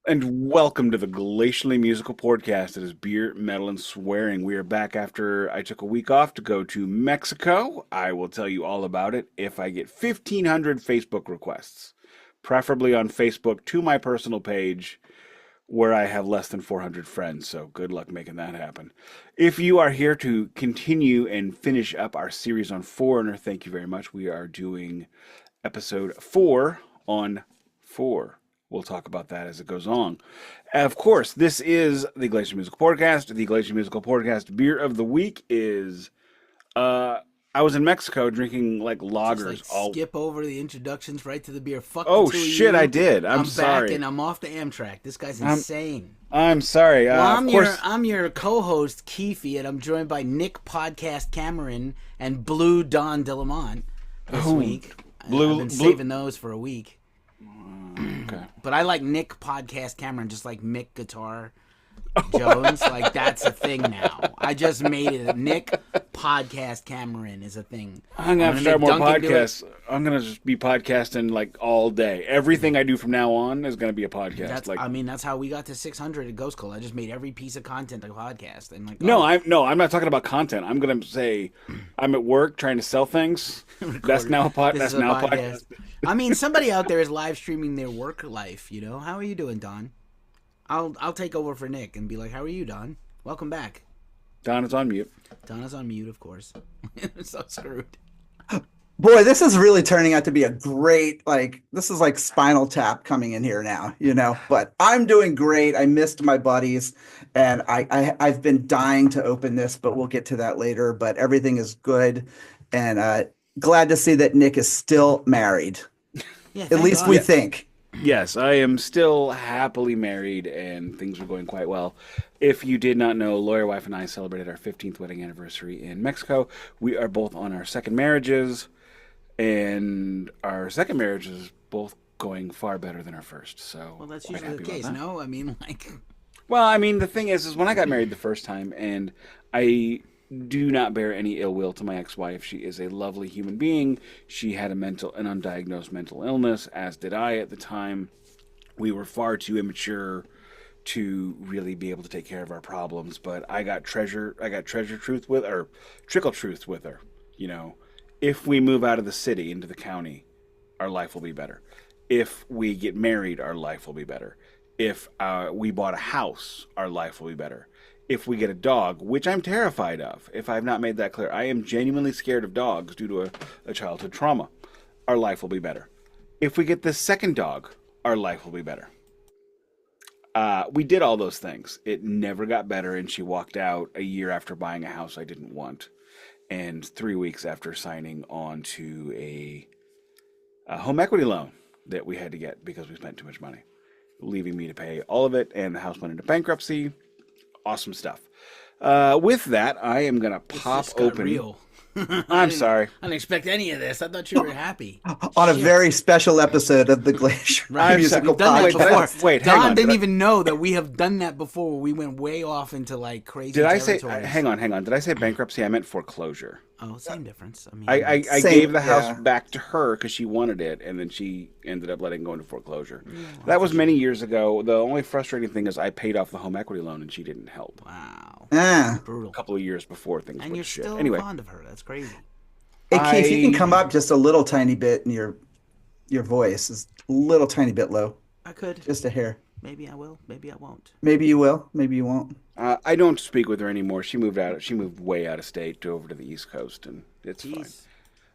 And welcome to the Glacially Musical Podcast. It is beer, metal, and swearing. We are back after I took a week off to go to Mexico. I will tell you all about it if I get 1,500 Facebook requests, preferably on Facebook to my personal page where I have less than 400 friends. So good luck making that happen. If you are here to continue and finish up our series on Foreigner, thank you very much. We are doing episode 4 on 4. We'll talk about that as it goes on. Of course, this is the Glacial Musical Podcast. The Glacial Musical Podcast beer of the week is, I was in Mexico drinking like lagers. Just like skip over the introductions right to the beer. Fuck Oh the two of shit, you. I did. I'm sorry. back and I'm off the Amtrak. This guy's insane. I'm sorry. Well, of course. I'm your co-host Keefy, and I'm joined by Nick Podcast Cameron and Blue Don de Leaumont this week. I've been saving those for a week. Okay. But I like Nick Podcast Cameron, just like Mick Guitar Jones. Like, that's a thing now. I just made it. Nick Podcast Cameron is a thing. I'm going to start more podcasts. I'm going to just be podcasting like all day. Everything I do from now on is going to be a podcast. That's how we got to 600 at Ghost Cult. I just made every piece of content a podcast. And like, I'm not talking about content. I'm going to say I'm at work trying to sell things. That's now a podcast. I mean, somebody out there is live streaming their work life, you know? How are you doing, Don? I'll take over for Nick and be like, how are you, Don? Welcome back. Don is on mute. Don is on mute, of course. So screwed. Boy, this is really turning out to be a great, this is like Spinal Tap coming in here now, you know? But I'm doing great. I missed my buddies, and I've been dying to open this, but we'll get to that later. But everything is good, and glad to see that Nick is still married. Yeah, at least we think. Yes, I am still happily married, and things are going quite well. If you did not know, Lawyer Wife and I celebrated our 15th wedding anniversary in Mexico. We are both on our second marriages, and our second marriage is both going far better than our first. So, well, that's usually the case, no? I mean, the thing is when I got married the first time, and I do not bear any ill will to my ex-wife. She is a lovely human being. She had an undiagnosed mental illness, as did I at the time. We were far too immature to really be able to take care of our problems, but I got trickle truth with her. You know, if we move out of the city into the county, our life will be better. If we get married, our life will be better. If we bought a house, our life will be better. If we get a dog, which I'm terrified of, if I have not made that clear, I am genuinely scared of dogs due to a childhood trauma, our life will be better. If we get the second dog, our life will be better. We did all those things. It never got better, and she walked out a year after buying a house I didn't want, and 3 weeks after signing on to a home equity loan that we had to get because we spent too much money, leaving me to pay all of it, and the house went into bankruptcy. Awesome stuff. With that, I am going to pop open. Real. I'm sorry. I didn't expect any of this. I thought you were happy. On a very special episode of the Glacial Musical Podcast. Wait, Don didn't even know that we have done that before. We went way off into like crazy territories. Hang on. Did I say bankruptcy? I meant foreclosure. Oh, same difference. I mean, I gave the house back to her because she wanted it, and then she ended up letting it go into foreclosure. Yeah, that was many years ago. The only frustrating thing is I paid off the home equity loan, and she didn't help. Wow. Brutal. A couple of years before things went to shit. And you're still anyway, fond of her. That's crazy. Hey, Keith, you can come up just a little tiny bit in your voice. It's a little tiny bit low. I could. Just a hair. Maybe I will. Maybe I won't. Maybe you will. Maybe you won't. I don't speak with her anymore. She moved out. She moved way out of state over to the East Coast, and it's fine.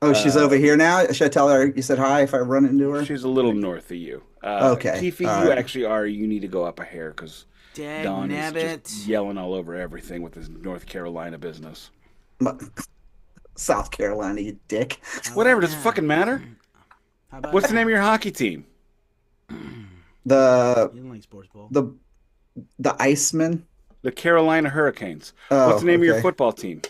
Oh, she's over here now? Should I tell her you said hi if I run into her? She's a little north of you. Okay. Keefy, you actually are. You need to go up a hair because Don is just yelling all over everything with his North Carolina business. South Carolina, you dick. Whatever. Does it fucking matter? What's the name of your hockey team? You don't like sports ball. The Icemen. The Carolina Hurricanes. What's the name of your football team?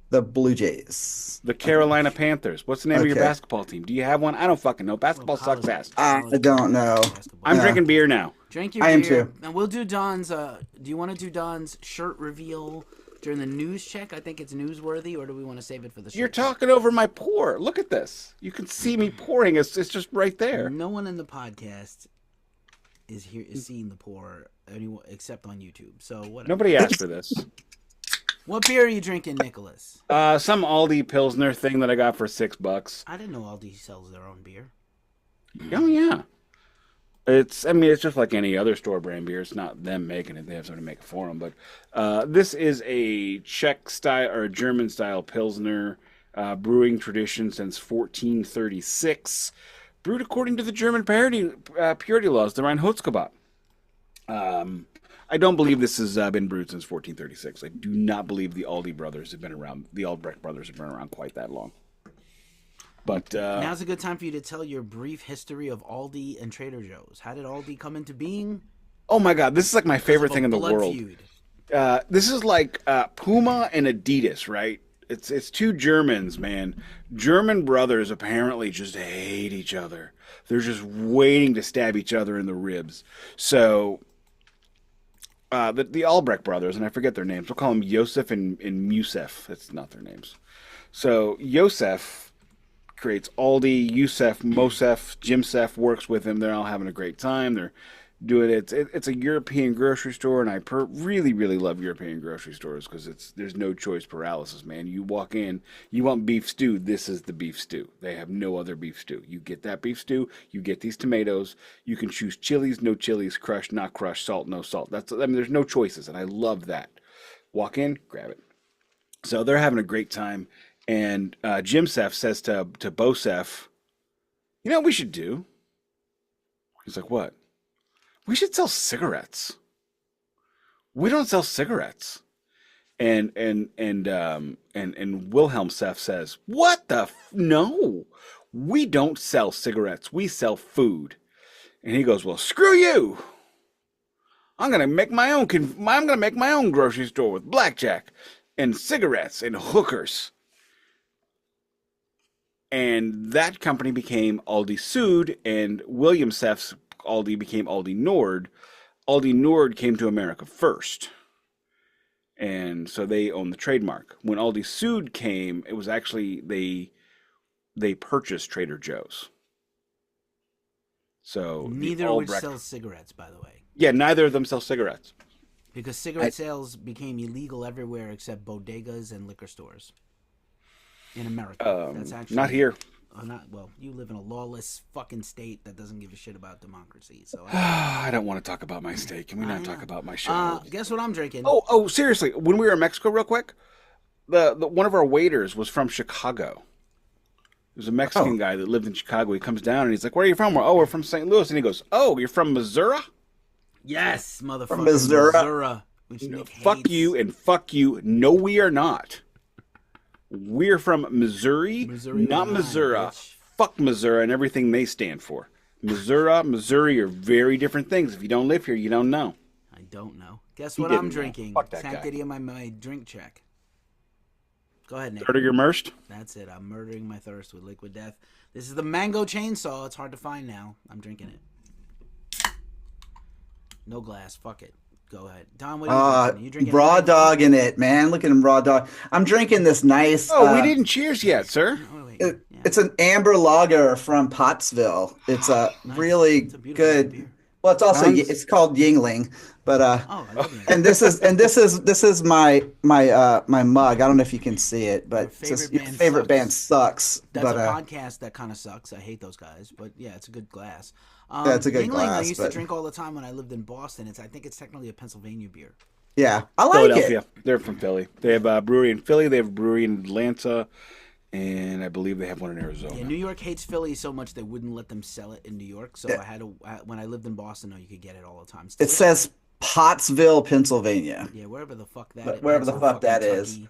The Blue Jays. The Carolina Panthers. What's the name of your basketball team? Do you have one? I don't fucking know. Basketball sucks ass. I don't know. I'm drinking beer now. Drink your beer. I am too. And we'll do Don's. Do you want to do Don's shirt reveal during the news check? I think it's newsworthy, or do we want to save it for the show? You're talking over my pour. Look at this. You can see me pouring. It's just right there. No one in the podcast is seeing the pour anyone except on YouTube. So whatever. Nobody asked for this. What beer are you drinking, Nicholas? Some Aldi Pilsner thing that I got for $6. I didn't know Aldi sells their own beer. Oh yeah. It's just like any other store brand beer. It's not them making it; they have somebody make it for them. But this is a Czech style or German style Pilsner brewing tradition since 1436, brewed according to the German purity laws, the Reinheitsgebot. I don't believe this has been brewed since 1436. I do not believe the Aldi brothers have been around. The Albrecht brothers have been around quite that long. But now's a good time for you to tell your brief history of Aldi and Trader Joe's. How did Aldi come into being? Oh my God, this is like my favorite thing in the world. Feud. This is like Puma and Adidas, right? It's two Germans, man. German brothers apparently just hate each other. They're just waiting to stab each other in the ribs. So the Albrecht brothers, and I forget their names. We'll call them Josef and Musef. That's not their names. So Josef creates Aldi, Yusef, Mosef, Jimsef works with him. They're all having a great time. They're doing it. It's a European grocery store, and I really, really love European grocery stores because there's no choice paralysis, man. You walk in, you want beef stew, this is the beef stew. They have no other beef stew. You get that beef stew, you get these tomatoes, you can choose chilies, no chilies, crushed, not crushed, salt, no salt. There's no choices, and I love that. Walk in, grab it. So they're having a great time. And Jimsef says to Bosef, you know what we should do? He's like, what? We should sell cigarettes. We don't sell cigarettes. And Wilhelm Sef says, what the no, we don't sell cigarettes. We sell food. And he goes, well, screw you. I'm gonna make my own grocery store with blackjack and cigarettes and hookers. And that company became Aldi Süd, and William Sef's Aldi became Aldi Nord. Aldi Nord came to America first. And so they own the trademark. When Aldi Süd came, it was actually, they purchased Trader Joe's. So neither would sell cigarettes, by the way. Yeah, neither of them sell cigarettes. Because cigarette sales became illegal everywhere except bodegas and liquor stores. In America. That's actually not here. Well, you live in a lawless fucking state that doesn't give a shit about democracy. So I don't want to talk about my state. Can we not talk about my show? Guess what I'm drinking? Oh, seriously. When we were in Mexico, real quick, the one of our waiters was from Chicago. He was a Mexican guy that lived in Chicago. He comes down and he's like, "Where are you from?" We're from St. Louis. And he goes, "Oh, you're from Missouri?" Yes, motherfucker. From Missouri. Fuck you and fuck you. No, we are not. We're from Missouri, not Missouri. Bitch. Fuck Missouri and everything they stand for. Missouri are very different things. If you don't live here, you don't know. I don't know. Guess what I'm drinking? Fuck that Sanctity guy. of my drink check. Go ahead, Nick. Murder your merst? That's it. I'm murdering my thirst with liquid death. This is the mango chainsaw. It's hard to find now. I'm drinking it. No glass. Fuck it. Go ahead. Don, what are you drinking? You drinking raw dog in it, man. Look at him, raw dog. I'm drinking this nice. Oh, we didn't cheers yet, sir. It's an amber lager from Pottsville. It's a Nice. really It's a beautiful good. beer. Well, it's also it's called Yuengling, but Oh, I love it. and this is my mug. I don't know if you can see it, but it says, your favorite band sucks. That's but a podcast that kind of sucks. I hate those guys, but yeah, it's a good glass. Yeah, it's a good Yuengling, glass. I used to but drink all the time when I lived in Boston. I think it's technically a Pennsylvania beer. yeah, I like Philadelphia. it. They're from Philly. They have a brewery in Philly. They have a brewery in Atlanta. And I believe they have one in Arizona. Yeah, New York hates Philly so much they wouldn't let them sell it in New York. So I had to when I lived in Boston, though, you could get it all the time. It says Pottsville, Pennsylvania. Yeah, wherever the fuck that But is. wherever the fuck that is.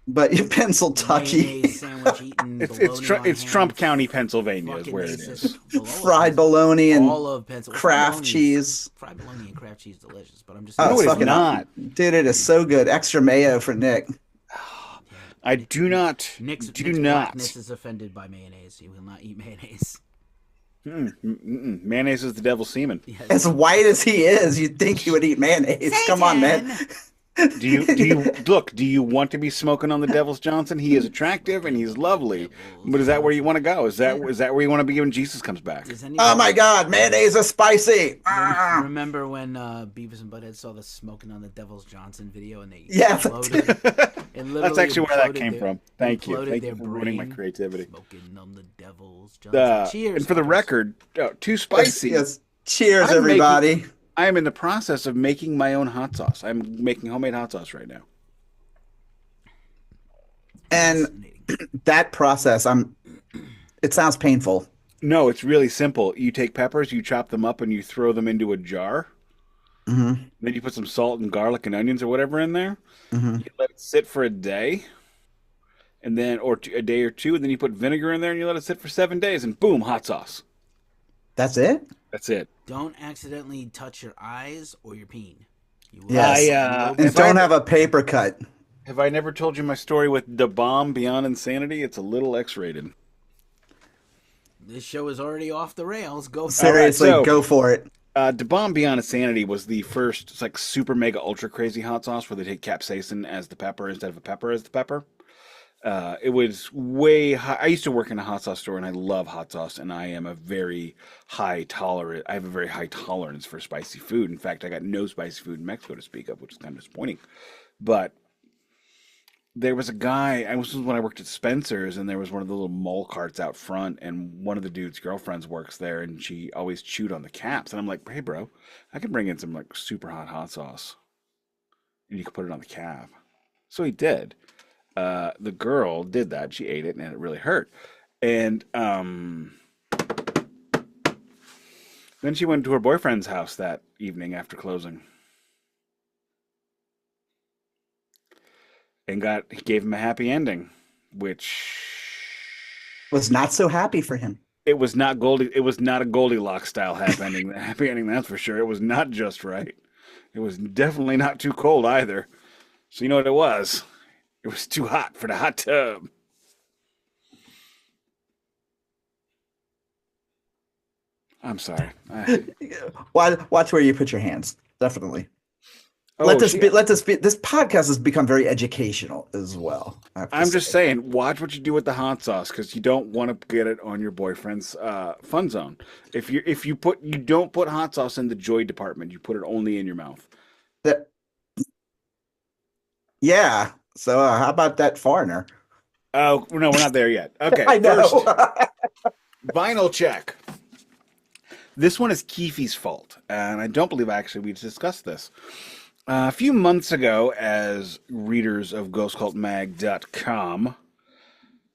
But you Pennsylvania. Sandwich eating. It's Trump County, Pennsylvania is where it is. Fried bologna and all of Pennsylvania. craft cheese. Fried bologna and craft cheese delicious, but I'm just Oh, No, it's it is fucking not. Dude, it is so good. Extra mayo for Nick. I do not. Nick's not. blackness is offended by mayonnaise. He will not eat mayonnaise. Mayonnaise is the devil's semen. Yes. As white as he is, you'd think he would eat mayonnaise. Come on, man. Do you want to be smoking on the Devil's Johnson? He is attractive and he's lovely. But is that where you want to go? Is that where you want to be when Jesus comes back? Does Oh anybody my God, mayonnaise is spicy. remember when Beavis and Butthead saw the Smoking on the Devil's Johnson video and they Yeah. exploded? That's actually where that came from. Thank you. imploded Thank their you for ruining my brain. creativity. Smoking on the Devil's Johnson. Cheers. And for the fuckers. record, too spicy. Yes. Cheers, I'm everybody. I am in the process of making my own hot sauce. I'm making homemade hot sauce right now. And that process, it sounds painful. No, it's really simple. You take peppers, you chop them up, and you throw them into a jar. Mm-hmm. Then you put some salt and garlic and onions or whatever in there. Mm-hmm. You let it sit for a day, and then a day or two, and then you put vinegar in there and you let it sit for 7 days, and boom, hot sauce. That's it? That's it. Don't accidentally touch your eyes or your peen. You will Yes. I, And don't have a paper cut. Have I never told you my story with the bomb Beyond Insanity? It's a little X-rated. This show is already off the rails. Go for Seriously, so- go for it. The Bomb Beyond Insanity was the first, it's like super mega ultra crazy hot sauce where they take capsaicin as the pepper instead of a pepper as the pepper. It was way high. I used to work in a hot sauce store and I love hot sauce and I am a very high tolerant. I have a very high tolerance for spicy food. In fact, I got no spicy food in Mexico to speak of, which is kind of disappointing. But there was a guy, this was when I worked at Spencer's, and there was one of the little mall carts out front, and one of the dude's girlfriends works there, and she always chewed on the caps. And I'm like, hey, bro, I can bring in some like super hot sauce, and you can put it on the cap. So he did. The girl did that. She ate it, and it really hurt. And then she went to her boyfriend's house that evening after closing. And gave him a happy ending, which Was not so happy for him. it was not a Goldilocks style happy ending. Happy ending, that's for sure. It was not just right. It was definitely not too cold either. So you know what it was? It was too hot for the hot tub. I'm sorry. Watch where you put your hands. Definitely. Oh, Let this be. This podcast has become very educational as well. I'm just saying, watch what you do with the hot sauce because you don't want to get it on your boyfriend's fun zone. You don't put hot sauce in the joy department. You put it only in your mouth. Yeah. So how about that foreigner? Oh no, we're not there yet. Okay, I know. first, vinyl check. This one is Keefy's fault, and I don't believe we discussed this. A few months ago, as readers of GhostCultMag.com,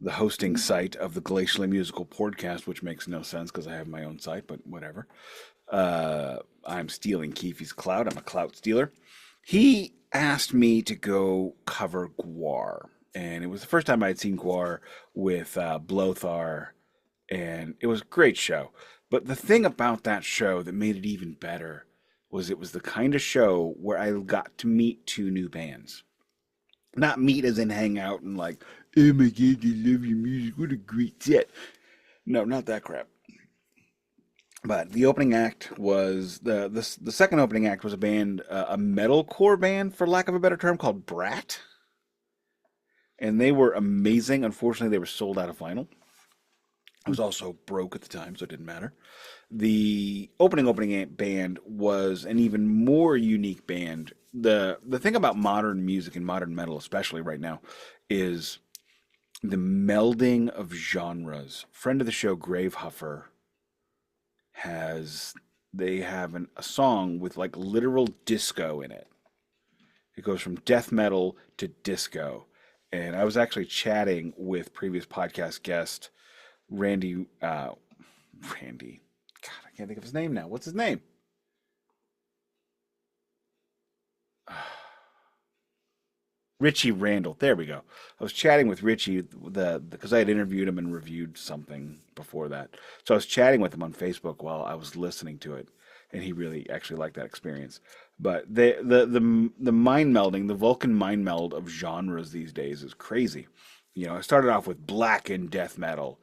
the hosting site of the Glacially Musical Podcast, which makes no sense because I have my own site, but whatever. I'm stealing Keefy's clout. I'm a clout stealer. He asked me to go cover Gwar, and it was the first time I had seen Gwar with Blothar, and it was a great show. But the thing about that show that made it even better was it was the kind of show where I got to meet two new bands. Not meet as in hang out and like, oh my God, I love your music, what a great set. No, not that crap. But the opening act was, the second opening act was a band, a metalcore band, for lack of a better term, called Brat. And they were amazing. Unfortunately, they were sold out of vinyl. I was also broke at the time, so it didn't matter. The opening band was an even more unique band. The thing about modern music and modern metal, especially right now, is the melding of genres. Friend of the show, Gravehuffer, they have a song with like literal disco in it. It goes from death metal to disco. And I was actually chatting with previous podcast guest Randy. God, I can't think of his name now. What's his name? Richie Randall. There we go. I was chatting with Richie because I had interviewed him and reviewed something before that. So I was chatting with him on Facebook while I was listening to it, and he really actually liked that experience. But the mind melding, the Vulcan mind meld of genres these days is crazy. You know, I started off with black and death metal.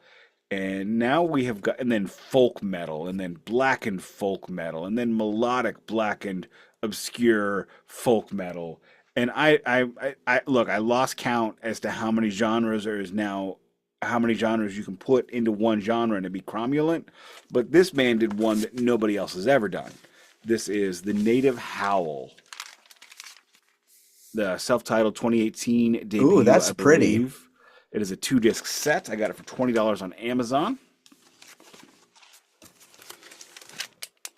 And now we have got, and then folk metal, and then blackened folk metal, and then melodic blackened obscure folk metal. And I look, I lost count as to how many genres there is now, how many genres you can put into one genre and it'd be cromulent. But this band did one that nobody else has ever done. This is the Native Howl, the self-titled 2018 debut. Ooh, that's I pretty. believe. It is a 2-disc set. I got it for $20 on Amazon.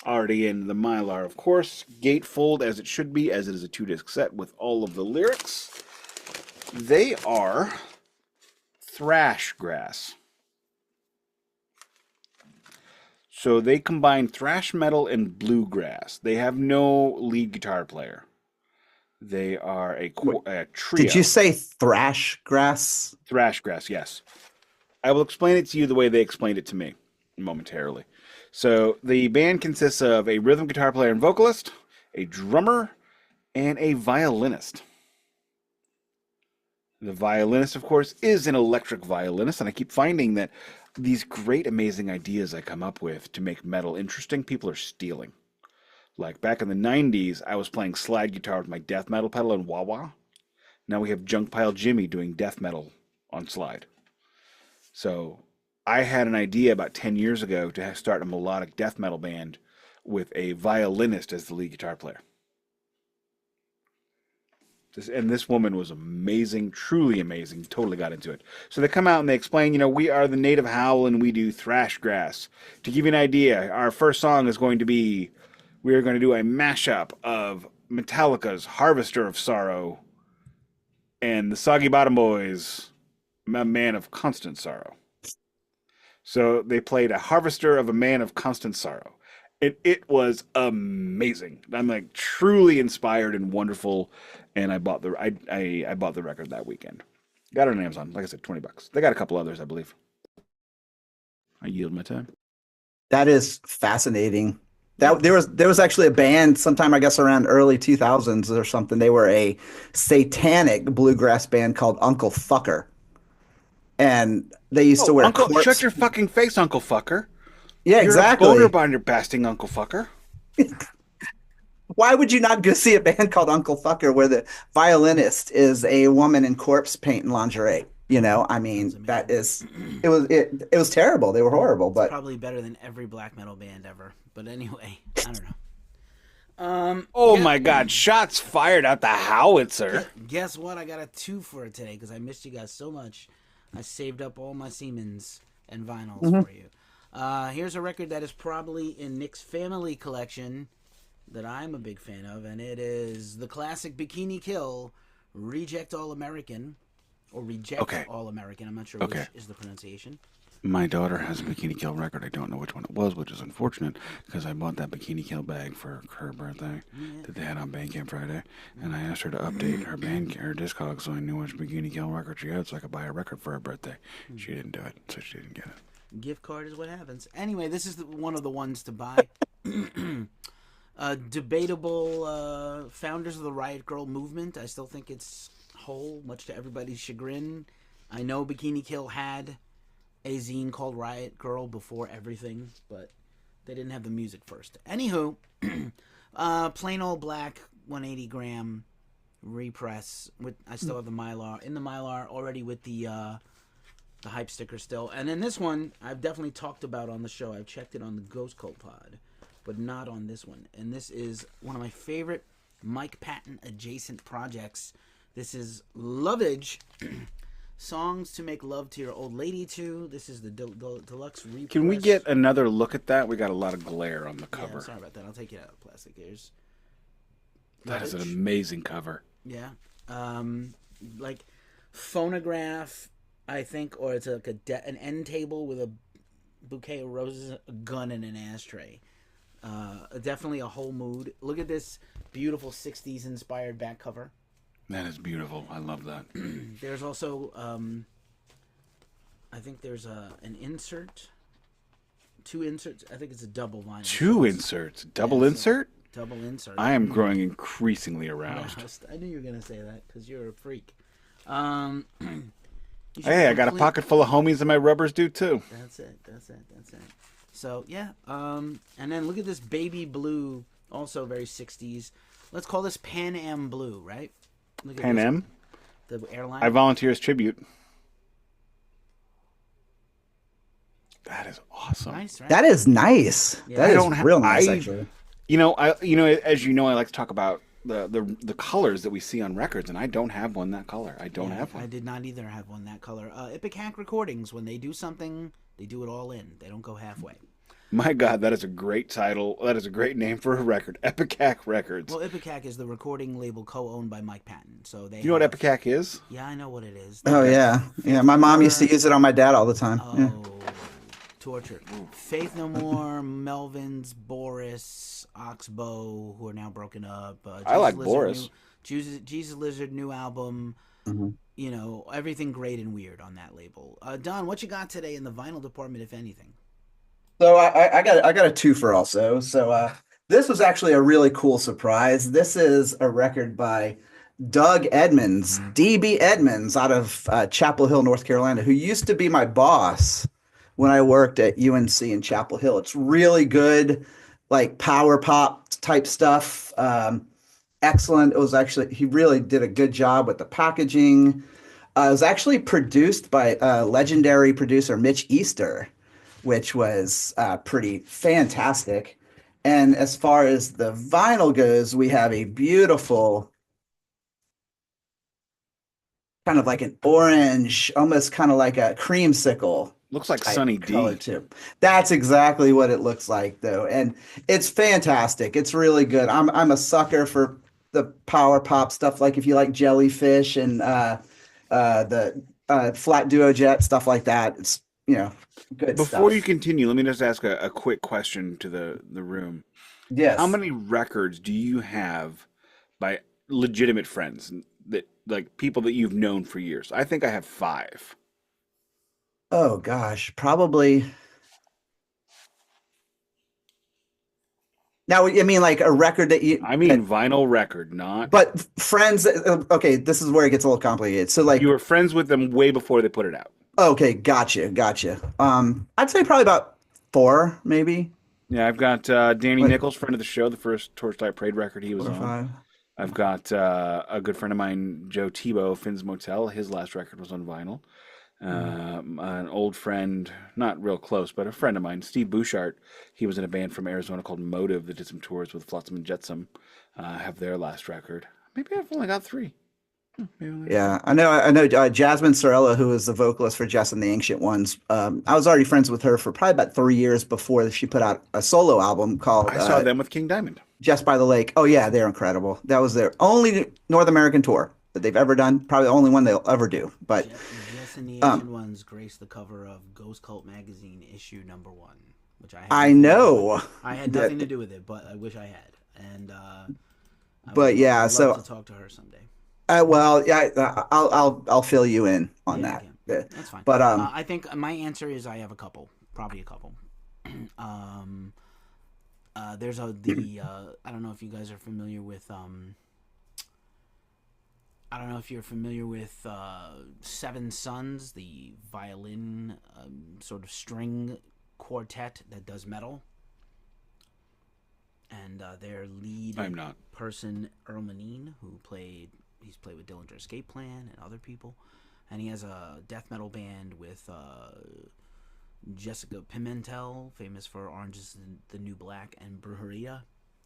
Already in the mylar, of course. Gatefold as it should be, as it is a 2-disc set with all of the lyrics. They are thrashgrass. So they combine thrash metal and bluegrass. They have no lead guitar player. They are a trio. Did you say thrash grass? Thrashgrass, yes. I will explain it to you the way they explained it to me momentarily. So the band consists of a rhythm guitar player and vocalist, a drummer, and a violinist. The violinist, of course, is an electric violinist, and I keep finding that these great, amazing ideas I come up with to make metal interesting, people are stealing. Like back in the 90s, I was playing slide guitar with my death metal pedal in wah-wah. Now we have Junk Pile Jimmy doing death metal on slide. So I had an idea about 10 years ago to start a melodic death metal band with a violinist as the lead guitar player. And this woman was amazing, truly amazing, totally got into it. So they come out and they explain, we are the Native Howl and we do thrashgrass. To give you an idea, our first song is going to be, we are going to do a mashup of Metallica's Harvester of Sorrow and the Soggy Bottom Boys, A Man of Constant Sorrow. So they played a Harvester of a Man of Constant Sorrow. It was amazing. I'm like truly inspired and wonderful, and I bought the I bought the record that weekend. Got it on Amazon. Like I said, $20. They got a couple others, I believe. I yield my time. That is fascinating. That there was actually a band sometime, I guess around early 2000s or something. They were a satanic bluegrass band called Uncle Fucker. And they used to wear Uncle, corpse... shut your fucking face, Uncle Fucker. Yeah, exactly. You're a boner basting Uncle Fucker. Why would you not go see a band called Uncle Fucker where the violinist is a woman in corpse paint and lingerie? I mean, it was terrible. They were horrible, but probably better than every black metal band ever. But anyway, I don't know. My God! Shots fired out the howitzer. Guess what? I got a 2 for it today because I missed you guys so much. I saved up all my Siemens and vinyls for you. Here's a record that is probably in Nick's family collection that I'm a big fan of, and it is the classic Bikini Kill, Reject All American, or Reject All American. I'm not sure which is the pronunciation. My daughter has a Bikini Kill record. I don't know which one it was, which is unfortunate because I bought that Bikini Kill bag for her birthday that they had on Bandcamp Friday, and I asked her to update her Discogs so I knew which Bikini Kill record she had so I could buy a record for her birthday. She didn't do it, so she didn't get it. Gift card is what happens. Anyway, this is one of the ones to buy. Debatable founders of the Riot Girl movement. I still think it's whole, much to everybody's chagrin. I know Bikini Kill had a zine called Riot Girl before everything, but they didn't have the music first. Anywho, plain old black 180 gram repress. I still have the mylar in the mylar already with the hype sticker still. And then this one I've definitely talked about on the show. I've checked it on the Ghost Cult pod, but not on this one. And this is one of my favorite Mike Patton adjacent projects. This is Lovage. Songs to Make Love to Your Old Lady to. This is the deluxe repress. Can we get another look at that? We got a lot of glare on the cover. Yeah, sorry about that. I'll take it out of plastic. Here's that is an amazing cover. Yeah. Like phonograph, I think, or it's like an end table with a bouquet of roses, a gun, and an ashtray. Definitely a whole mood. Look at this beautiful 60s inspired back cover. That is beautiful. I love that. There's also, I think there's an insert. 2 inserts. I think it's a double vinyl. 2 inserts. Double insert? Double insert. I am growing increasingly aroused. I knew you were going to say that because you're a freak. Hey, I got a pocket full of homies and my rubbers do too. That's it. So, yeah. And then look at this baby blue, also very 60s. Let's call this Pan Am Blue, right? Look at Pan this. Am. The airline. I volunteer as tribute. That is awesome. Nice, right? That is nice. Yeah. That I is don't ha- real nice, I- actually. As you know, I like to talk about the colors that we see on records, and I don't have one that color. I don't have I one. did not either have one that color. Epic Hack Recordings, when they do something, they do it all in. They don't go halfway. My God, that is a great title. That is a great name for a record. Epic Hack Records. Well, Epic Hack is the recording label co-owned by Mike Patton. So they. You know what Epic Hack is? Yeah, I know what it is. Oh yeah, yeah. My mom used to use it on my dad all the time. Yeah. Oh, torture. Faith No More, Melvins, Boris, Oxbow, who are now broken up. I like Jesus Boris. Jesus Lizard, new album. Mhm. You know, everything great and weird on that label. Don, what you got today in the vinyl department, if anything? So I got a twofer also. So this was actually a really cool surprise. This is a record by Doug Edmonds, DB Edmonds, out of Chapel Hill, North Carolina, who used to be my boss when I worked at UNC in Chapel Hill. It's really good, like power pop type stuff. Excellent. It was actually, he really did a good job with the packaging. It was actually produced by legendary producer Mitch Easter, which was pretty fantastic. And as far as the vinyl goes, we have a beautiful, kind of like an orange, almost kind of like a creamsicle Looks like type Sunny color D. too. That's exactly what it looks like, though, and it's fantastic. It's really good. I'm a sucker for the power pop stuff. Like if you like Jellyfish and the Flat Duo Jet stuff like that, it's good Before stuff. you continue, let me just ask a quick question to the room. Yes. How many records do you have by legitimate friends that like people that you've known for years? I think I have 5. Oh gosh, probably. Now, I mean, like a record that you. I mean vinyl record, not. But friends. Okay, this is where it gets a little complicated. So, like, You were friends with them way before they put it out. okay, gotcha. I'd say probably about 4, maybe Yeah, I've got Danny Like- Nichols, friend of the show, the first Torchlight Parade record he was 4 or on. 5. I've got a good friend of mine, Joe Tebow, Finn's Motel. His last record was on vinyl. An old friend, not real close, but a friend of mine, Steve Bouchard. He was in a band from Arizona called Motive that did some tours with Flotsam and Jetsam. Have their last record. Maybe I've only got 3. Maybe only Yeah, I know. Jasmine Sorella, who is the vocalist for Jess and the Ancient Ones. I was already friends with her for probably about 3 years before she put out a solo album called I saw them with King Diamond. Just by the Lake. Oh yeah, they're incredible. That was their only North American tour that they've ever done. Probably the only one they'll ever do. But Jess and the Ancient Ones graced the cover of Ghost Cult magazine issue #1, which I had I know. I had nothing to do with it, but I wish I had. And But yeah, I'd so love to talk to her someday. well, yeah, I'll fill you in on Yeah, that. yeah. That's fine. But I think my answer is I have a couple, probably a couple. There's I don't know if you guys are familiar with I don't know if you're familiar with Seven Sons, the violin sort of string quartet that does metal. And their lead I'm not. person, Earl Manine, he's played with Dillinger Escape Plan and other people. And he has a death metal band with Jessica Pimentel, famous for Orange is the New Black, and Brujeria.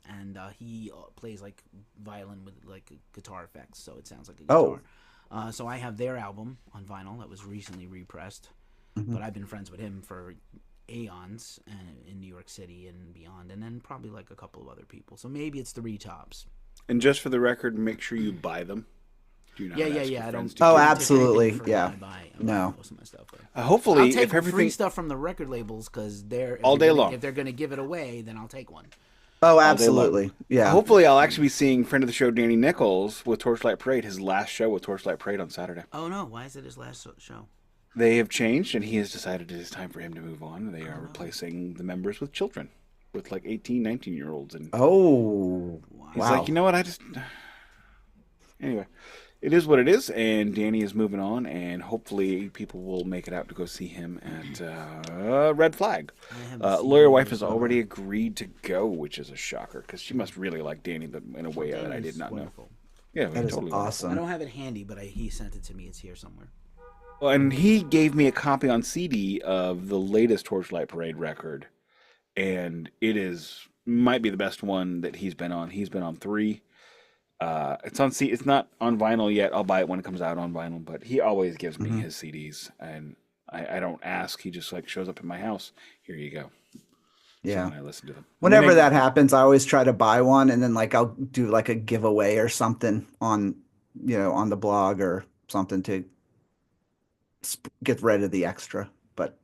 And he plays like violin with like guitar effects, so it sounds like a guitar. So I have their album on vinyl that was recently repressed. But I've been friends with him for aeons in New York City and beyond, and then probably like a couple of other people. So maybe it's 3 tops. And just for the record, make sure you buy them. Do you not ask your I friends don't. to Oh, do it? take absolutely, anything for yeah. what I buy. No. Most of my stuff. But Hopefully, I'll take if everything free stuff from the record labels because they're All day long. If they're going to give it away, then I'll take one. oh, absolutely. Yeah. Hopefully, I'll actually be seeing friend of the show Danny Nichols with Torchlight Parade. His last show with Torchlight Parade on Saturday. Oh no! Why is it his last show? They have changed, and he has decided it is time for him to move on. They are replacing the members with children, with like 18, 19-year-olds. And Oh, he's wow. like, you know what? Anyway, it is what it is, and Danny is moving on, and hopefully people will make it out to go see him at Red Flag. Lawyer wife has already agreed to go, which is a shocker, because she must really like Danny, but in a way that I did not know. Yeah, That is totally awesome. I don't have it handy, but he sent it to me. It's here somewhere. Well, and he gave me a copy on CD of the latest Torchlight Parade record, and might be the best one that he's been on. He's been on 3. It's on It's not on vinyl yet. I'll buy it when it comes out on vinyl. But he always gives me his CDs, and I don't ask. He just like shows up in my house. Here you go. Yeah. So then I listen to them. Whenever that happens, I always try to buy one, and then like I'll do like a giveaway or something on, on the blog or something to get rid of the extra. But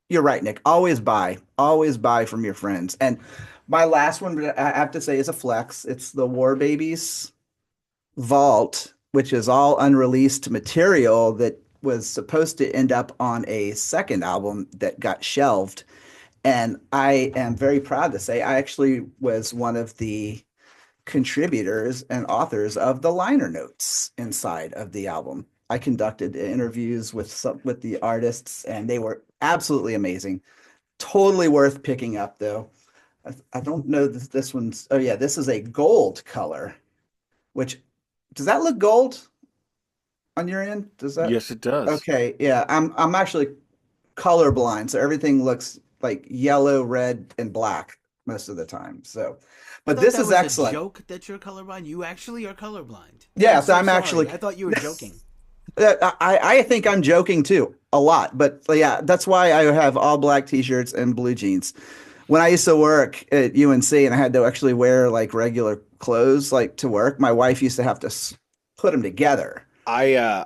you're right, Nick. Always buy from your friends. And my last one, I have to say, is a flex. It's the War Babies Vault, which is all unreleased material that was supposed to end up on a second album that got shelved. And I am very proud to say I actually was one of the contributors and authors of the liner notes inside of the album. I conducted interviews with the artists, and they were absolutely amazing. Totally worth picking up, though. I don't know this one's. Oh yeah, this is a gold color. Which does that look gold on your end? Does that? Yes, it does. Okay, yeah. I'm actually colorblind, so everything looks like yellow, red, and black most of the time. So, but this is excellent. A joke that you're colorblind. You actually are colorblind. Yeah, so I'm actually. I thought you were joking. I think I'm joking too a lot, but yeah, that's why I have all black t-shirts and blue jeans. When I used to work at UNC and I had to actually wear like regular clothes like to work, my wife used to have to put them together. I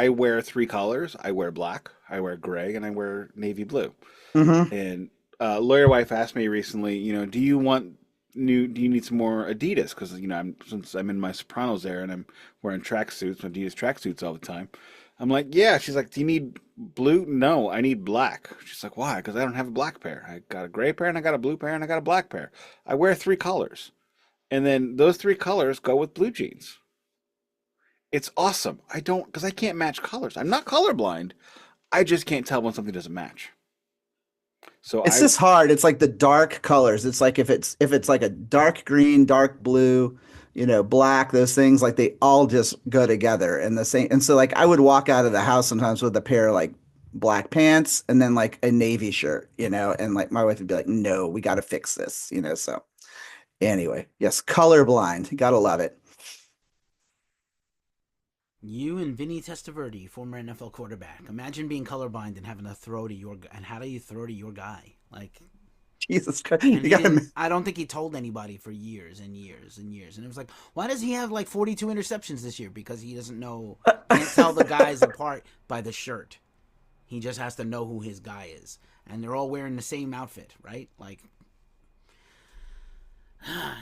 wear 3 colors. I wear black, I wear gray, and I wear navy blue. Mm-hmm. And lawyer wife asked me recently, do you need some more Adidas? Because since I'm in my Sopranos era and I'm wearing tracksuits, Adidas tracksuits all the time. I'm like, yeah. She's like, do you need blue? No, I need black. She's like, why? Because I don't have a black pair. I got a gray pair, and I got a blue pair, and I got a black pair. I wear 3 colors, and then those 3 colors go with blue jeans. It's awesome. Because I can't match colors. I'm not colorblind. I just can't tell when something doesn't match. So it's just hard. It's like the dark colors. It's like if it's like a dark green, dark blue, black, those things, like they all just go together and the same. And so like I would walk out of the house sometimes with a pair of like black pants and then like a navy shirt, and like my wife would be like, no, we got to fix this, so anyway, yes, colorblind. Gotta love it. You and Vinny Testaverde, former NFL quarterback. Imagine being colorblind and having to throw to and how do you throw to your guy? Like, Jesus Christ! I don't think he told anybody for years and years and years. And it was like, why does he have like 42 interceptions this year? Because he doesn't know, can't tell the guys apart by the shirt. He just has to know who his guy is, and they're all wearing the same outfit, right? Like,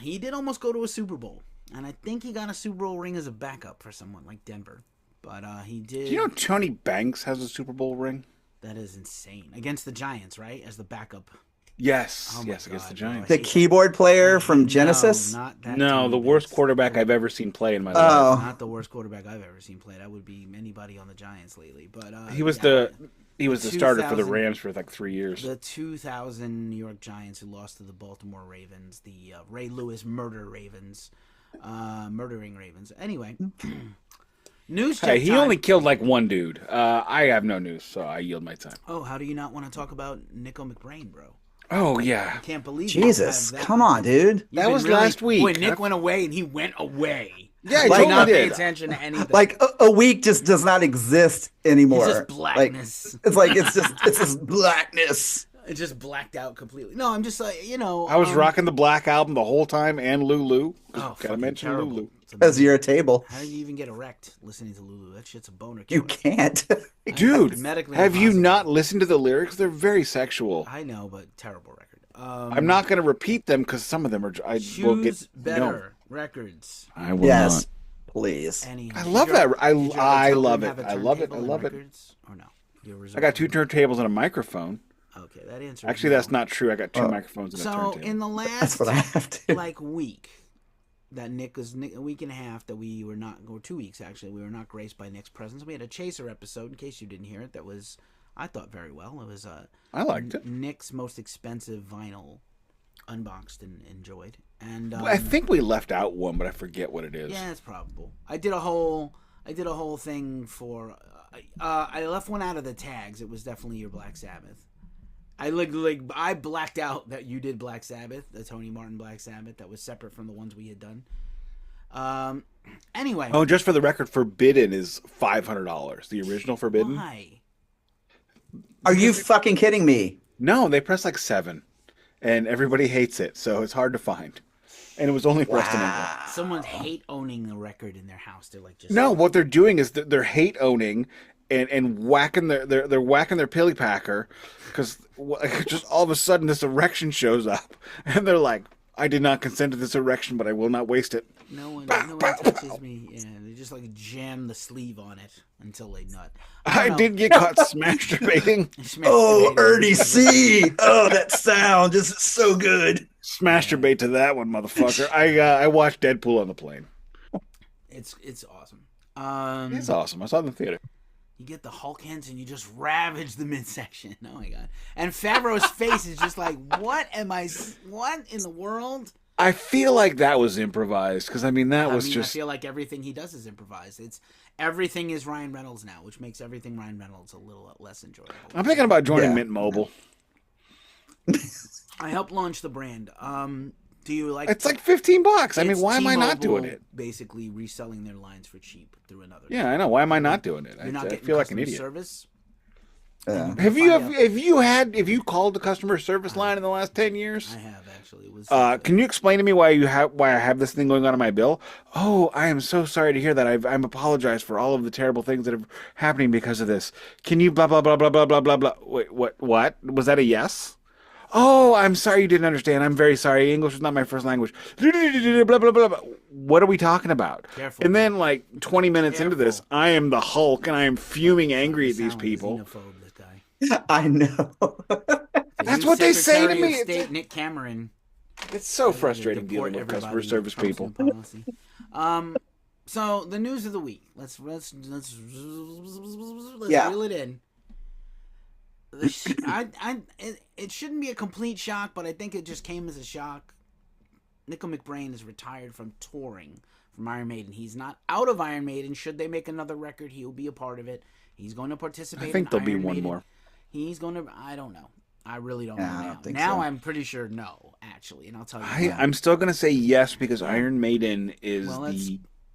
he did almost go to a Super Bowl. And I think he got a Super Bowl ring as a backup for someone like Denver. But he did. Do you know Tony Banks has a Super Bowl ring? That is insane. Against the Giants, right? As the backup. Yes. Oh yes, against the Giants. The keyboard player from Genesis? No, not that. No, the worst quarterback I've ever seen play in my life. Oh. Not the worst quarterback I've ever seen play. That would be anybody on the Giants lately. But he was the starter for the Rams for like 3 years. The 2000 New York Giants who lost to the Baltimore Ravens, the Ray Lewis murdering Ravens. Anyway, news. Hey, he only killed like one dude. I have no news, so I yield my time. Oh, how do you not want to talk about Nicko McBrain, bro? Oh yeah, I can't believe Jesus. Come on, dude. That was last week. Boy, Nick went away, and he went away. Yeah, like not did. pay attention to anything. Like a week just does not exist anymore. It's just blackness. It's just blackness. It just blacked out completely. No, I'm just like, I was rocking the Black Album the whole time and Lulu. Oh, gotta mention terrible. Lulu. As your table. How do you even get erect listening to Lulu? That shit's a boner You killer. can't. Dude, medically have you impossible. not listened to the lyrics? They're very sexual. I know, but terrible record. I'm not going to repeat them because some of them are. Choose better records. I will not. Please. I love that. I love it. I love it. I love it. Or no? I got 2 turntables and a microphone. Okay, that answers. Actually, that's not true. I got 2 microphones and a turntable. So in the last, that's what I have to. week, that a week and a half that we were not, or 2 weeks actually, we were not graced by Nick's presence. We had a Chaser episode. In case you didn't hear it, that was, I thought, very well. It was I liked it. Nick's most expensive vinyl unboxed and enjoyed. And I think we left out one, but I forget what it is. yeah, it's probable. I did a whole thing for. I left one out of the tags. It was definitely your Black Sabbath. I blacked out that you did Black Sabbath, the Tony Martin Black Sabbath. That was separate from the ones we had done. Anyway. Oh, just for the record, Forbidden is $500. The original Forbidden. Why? Are you fucking kidding me? No, they press like 7, and everybody hates it, so it's hard to find. And it was only pressed in England. Someone hate owning the record in their house. They're like just No, what they're doing is they're hate owning and whacking they're whacking their pilly packer because just all of a sudden this erection shows up and they're like, I did not consent to this erection, but I will not waste it. No one touches me. Yeah, they just like jam the sleeve on it until they nut. I did get caught masturbating. Oh, Ernie C. Oh, that sound is so good. Masturbate to that one, motherfucker. I watched Deadpool on the plane. It's awesome. It's awesome. I saw it in the theater. You get the Hulk hands and you just ravage the midsection. Oh my god! And Favreau's face is just like, what in the world? I feel like that was improvised because I feel like everything he does is improvised. Everything is Ryan Reynolds now, which makes everything Ryan Reynolds a little less enjoyable. I'm thinking about joining Mint Mobile. I helped launch the brand. Do you like? It's like $15. I mean, why am I not doing it? Basically, reselling their lines for cheap through another. Yeah, I know. Why am I not doing it? You're not I feel like an idiot. Service. Have you called the customer service line in the last 10 years? I have actually. It was, can you explain to me why I have this thing going on in my bill? Oh, I am so sorry to hear that. I'm apologized for all of the terrible things that are happening because of this. Can you blah blah blah blah blah blah blah blah? Wait, what? Was that a yes? Oh, I'm sorry you didn't understand. I'm very sorry. English is not my first language. Blah, blah, blah, blah. What are we talking about? Careful. And then, like, 20 minutes into this, I am the Hulk, and I am fuming angry at these people. Xenophobe, this guy. I know. That's what they say to me. State, Nick Cameron. It's so frustrating dealing with customer service people. So, the news of the week. Let's reel it in. It shouldn't be a complete shock, but I think it just came as a shock. Nicko McBrain is retired from touring from Iron Maiden. He's not out of Iron Maiden. Should they make another record, he'll be a part of it. He's going to participate. I think there'll be one Maiden. more. He's going to. I don't know. I really don't know now. So. I'm pretty sure no, actually, and I'll tell you. I'm still going to say yes because Iron Maiden is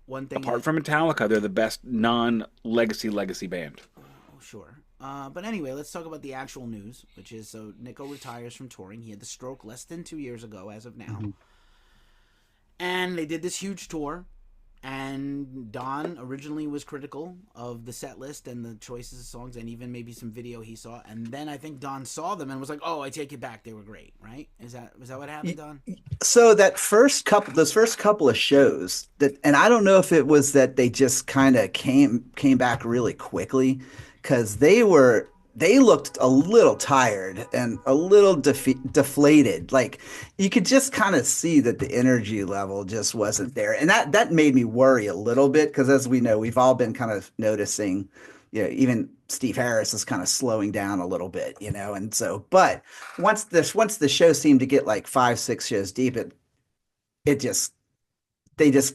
one thing. Apart from Metallica, they're the best non-legacy band. Oh, sure. But anyway, let's talk about the actual news, which is so Nicko retires from touring. He had the stroke less than 2 years ago, as of now. Mm-hmm. And they did this huge tour. And Don originally was critical of the set list and the choices of songs and even maybe some video he saw. And then I think Don saw them and was like, "Oh, I take it back. They were great." Right? Was that what happened, Don? So those first couple of shows and I don't know if it was that they just kind of came back really quickly. Because they looked a little tired and a little deflated. Like you could just kind of see that the energy level just wasn't there, and that made me worry a little bit. Because as we know, we've all been kind of noticing, even Steve Harris is kind of slowing down a little bit, And so, but once the show seemed to get like 5-6 shows deep, they just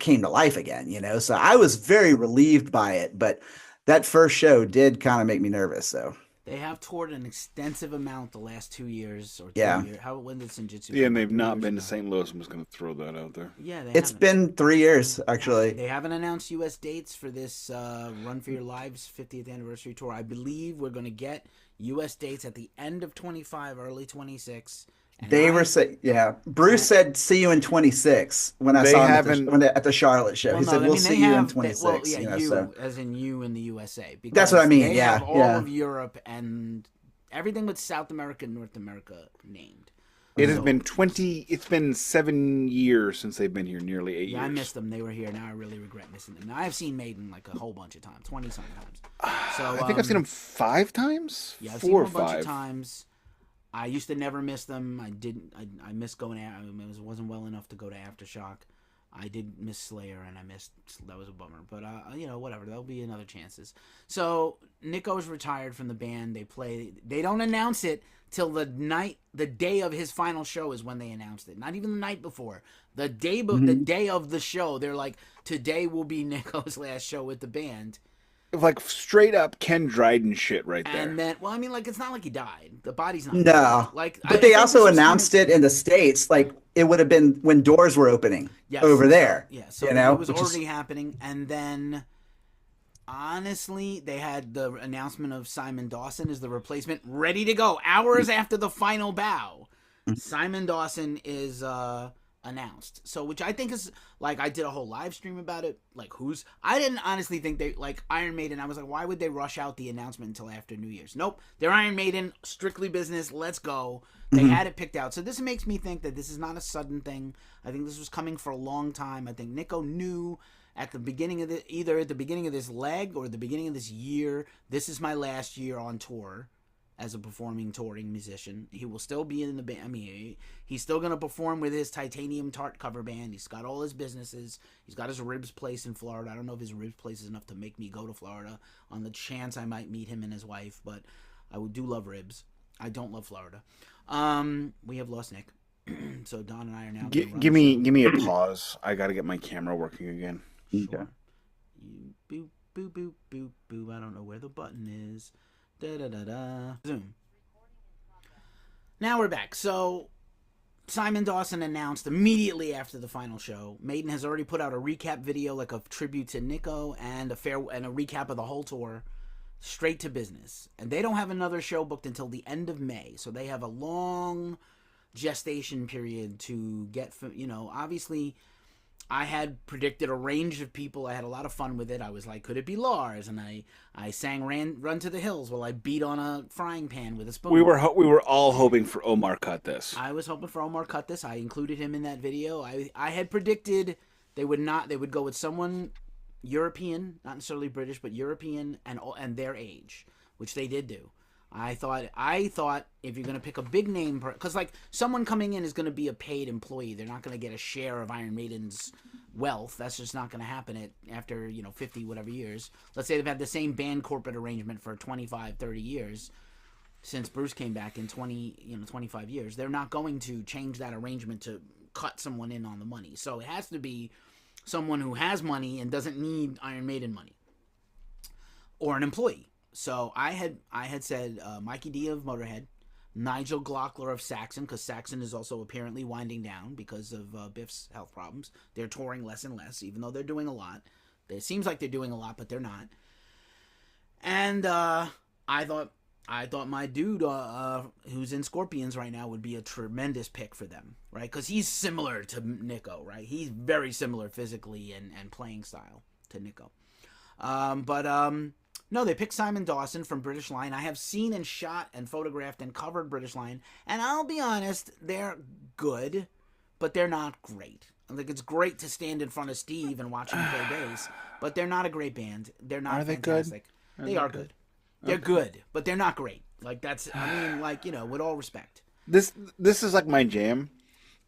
came to life again, So I was very relieved by it, but. That first show did kind of make me nervous, so. They have toured an extensive amount the last 2 years or 2 years. When did Senjutsu? Yeah, and they've not been to St. Louis. I'm just going to throw that out there. Yeah, it's been 3 years, actually. They haven't announced U.S. dates for this Run for Your Lives 50th anniversary tour. I believe we're going to get U.S. dates at the end of 25, early 26. Bruce said, "See you in 26." When I saw him at the Charlotte show, he said, "We'll see you in 26." As in you in the USA. That's what I mean. They have all of Europe and everything but South America and North America named. It has been 20. It's been 7 years since they've been here. Nearly 8 years. I missed them. They were here. Now I really regret missing them. Now I've seen Maiden like a whole bunch of times, 20-something times. So I think I've seen them 5 times. Yeah, I've seen them a bunch of times. I used to never miss them. I missed going out. It wasn't well enough to go to Aftershock. I did miss Slayer, and that was a bummer. But whatever. There'll be another chances. So Nicko's retired from the band. They don't announce it till the day of his final show is when they announced it. Not even the night before. The day of the show, they're like, today will be Nicko's last show with the band. Like straight up Ken Dryden shit right there. And then, well, I mean, like, it's not like he died. The body's not. No, dead. but they also announced it in the States. Like it would have been when doors were opening over there. So it was already happening, and then honestly, they had the announcement of Simon Dawson as the replacement, ready to go hours after the final bow. Simon Dawson is announced, so which I think is like, I did a whole live stream about it. Like, I didn't honestly think they like Iron Maiden. I was like, why would they rush out the announcement until after New Year's? Nope, they're Iron Maiden, strictly business. Let's go. They had it picked out, so this makes me think that this is not a sudden thing. I think this was coming for a long time. I think Nicko knew at the beginning of either at the beginning of this leg or the beginning of this year, this is my last year on tour as a touring musician. He will still be in the band. I mean, he's still going to perform with his Titanium Tart cover band. He's got all his businesses. He's got his ribs place in Florida. I don't know if his ribs place is enough to make me go to Florida on the chance I might meet him and his wife, but I do love ribs. I don't love Florida. We have lost Nick. So Don and I are now give me a pause. I got to get my camera working again. Sure. Okay. Boop, boop, boop, boop, boop. I don't know where the button is. Da-da-da-da. Zoom. Now we're back. So Simon Dawson announced immediately after the final show. Maiden has already put out a recap video, like a tribute to Nicko, and a recap of the whole tour, straight to business. And they don't have another show booked until the end of May, so they have a long gestation period to get. Obviously, I had predicted a range of people. I had a lot of fun with it. I was like, could it be Lars? And I sang Run to the Hills while I beat on a frying pan with a spoon. We were all hoping for Omar Cut This. I was hoping for Omar Cut This. I included him in that video. I had predicted they would go with someone European, not necessarily British, but European and their age, which they did do. I thought if you're going to pick a big name, because like someone coming in is going to be a paid employee. They're not going to get a share of Iron Maiden's wealth. That's just not going to happen after 50 whatever years. Let's say they've had the same band corporate arrangement for 25, 30 years since Bruce came back in 25 years. They're not going to change that arrangement to cut someone in on the money. So it has to be someone who has money and doesn't need Iron Maiden money, or an employee. So I had said Mikey D of Motorhead, Nigel Glockler of Saxon, because Saxon is also apparently winding down because of Biff's health problems. They're touring less and less, even though they're doing a lot. It seems like they're doing a lot, but they're not. And I thought my dude, who's in Scorpions right now, would be a tremendous pick for them, right? Because he's similar to Nicko, right? He's very similar physically and playing style to Nicko. No, they picked Simon Dawson from British Lion. I have seen and shot and photographed and covered British Lion, and I'll be honest, they're good, but they're not great. Like, it's great to stand in front of Steve and watch him play bass, but they're not a great band. They're not fantastic. They are good. They're good, but they're not great. Like, that's, with all respect. This is like my jam.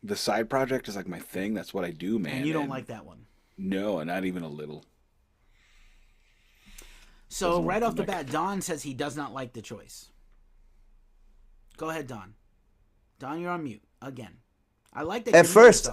The side project is like my thing. That's what I do, man. And you don't like that one? No, not even a little. So right off the bat, Don says he does not like the choice. Go ahead, Don. Don, you're on mute again. I like that. At first,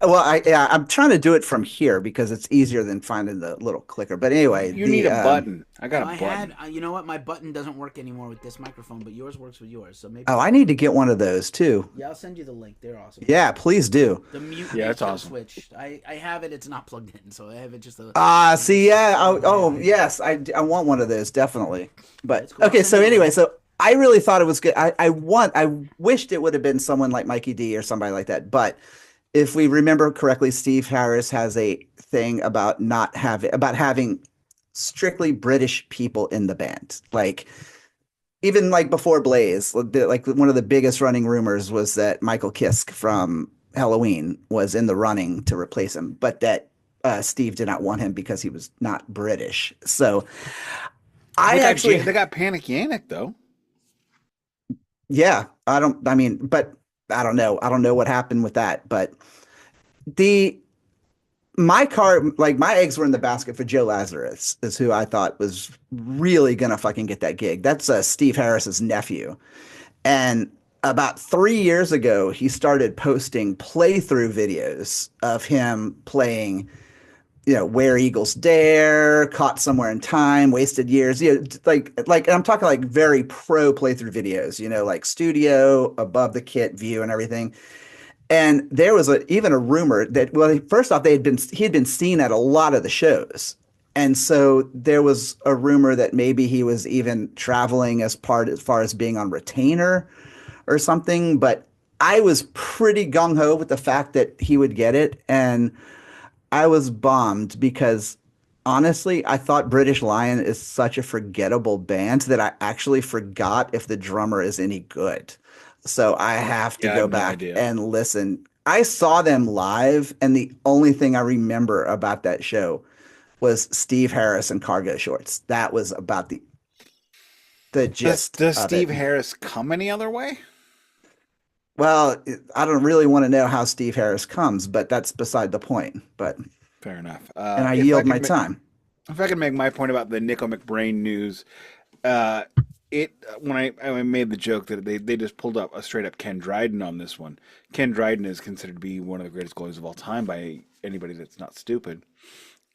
I'm trying to do it from here because it's easier than finding the little clicker. But anyway, you need a button. I got a button. You know what? My button doesn't work anymore with this microphone, but yours works with yours. So maybe. Oh, I need to get one of those too. Yeah, I'll send you the link. They're awesome. Yeah, please do. The mute. Yeah, it's awesome. Switch. I have it. It's not plugged in, so I have it just. See, yeah. Oh, yes. I want one of those definitely. But cool. Okay, so anyway, so I really thought it was good. I wished it would have been someone like Mikey D or somebody like that, but. If we remember correctly, Steve Harris has a thing about having strictly British people in the band. Like, even like before Blaze, like one of the biggest running rumors was that Michael Kiske from Halloween was in the running to replace him, but that Steve did not want him because he was not British. So they got Panic Yannick though. Yeah, but I don't know. I don't know what happened with that, but my eggs were in the basket for Joe Lazarus, is who I thought was really gonna fucking get that gig. That's Steve Harris's nephew. And about 3 years ago, he started posting playthrough videos of him playing, Where Eagles Dare, Caught Somewhere in Time, Wasted Years, like I'm talking like very pro playthrough videos, like studio, above the kit view and everything. And there was even a rumor that, well, first off, he had been seen at a lot of the shows. And so there was a rumor that maybe he was even traveling as far as being on retainer or something. But I was pretty gung ho with the fact that he would get it. And I was bummed because honestly, I thought British Lion is such a forgettable band that I actually forgot if the drummer is any good. So I have to go back and listen. I saw them live, and the only thing I remember about that show was Steve Harris and cargo shorts. That was about the gist. Does Steve Harris come any other way? Well, I don't really want to know how Steve Harris comes, but that's beside the point. But fair enough. And I yield my time. If I can make my point about the Nicko McBrain news, when I made the joke that they just pulled up a straight up Ken Dryden on this one. Ken Dryden is considered to be one of the greatest goalies of all time by anybody that's not stupid.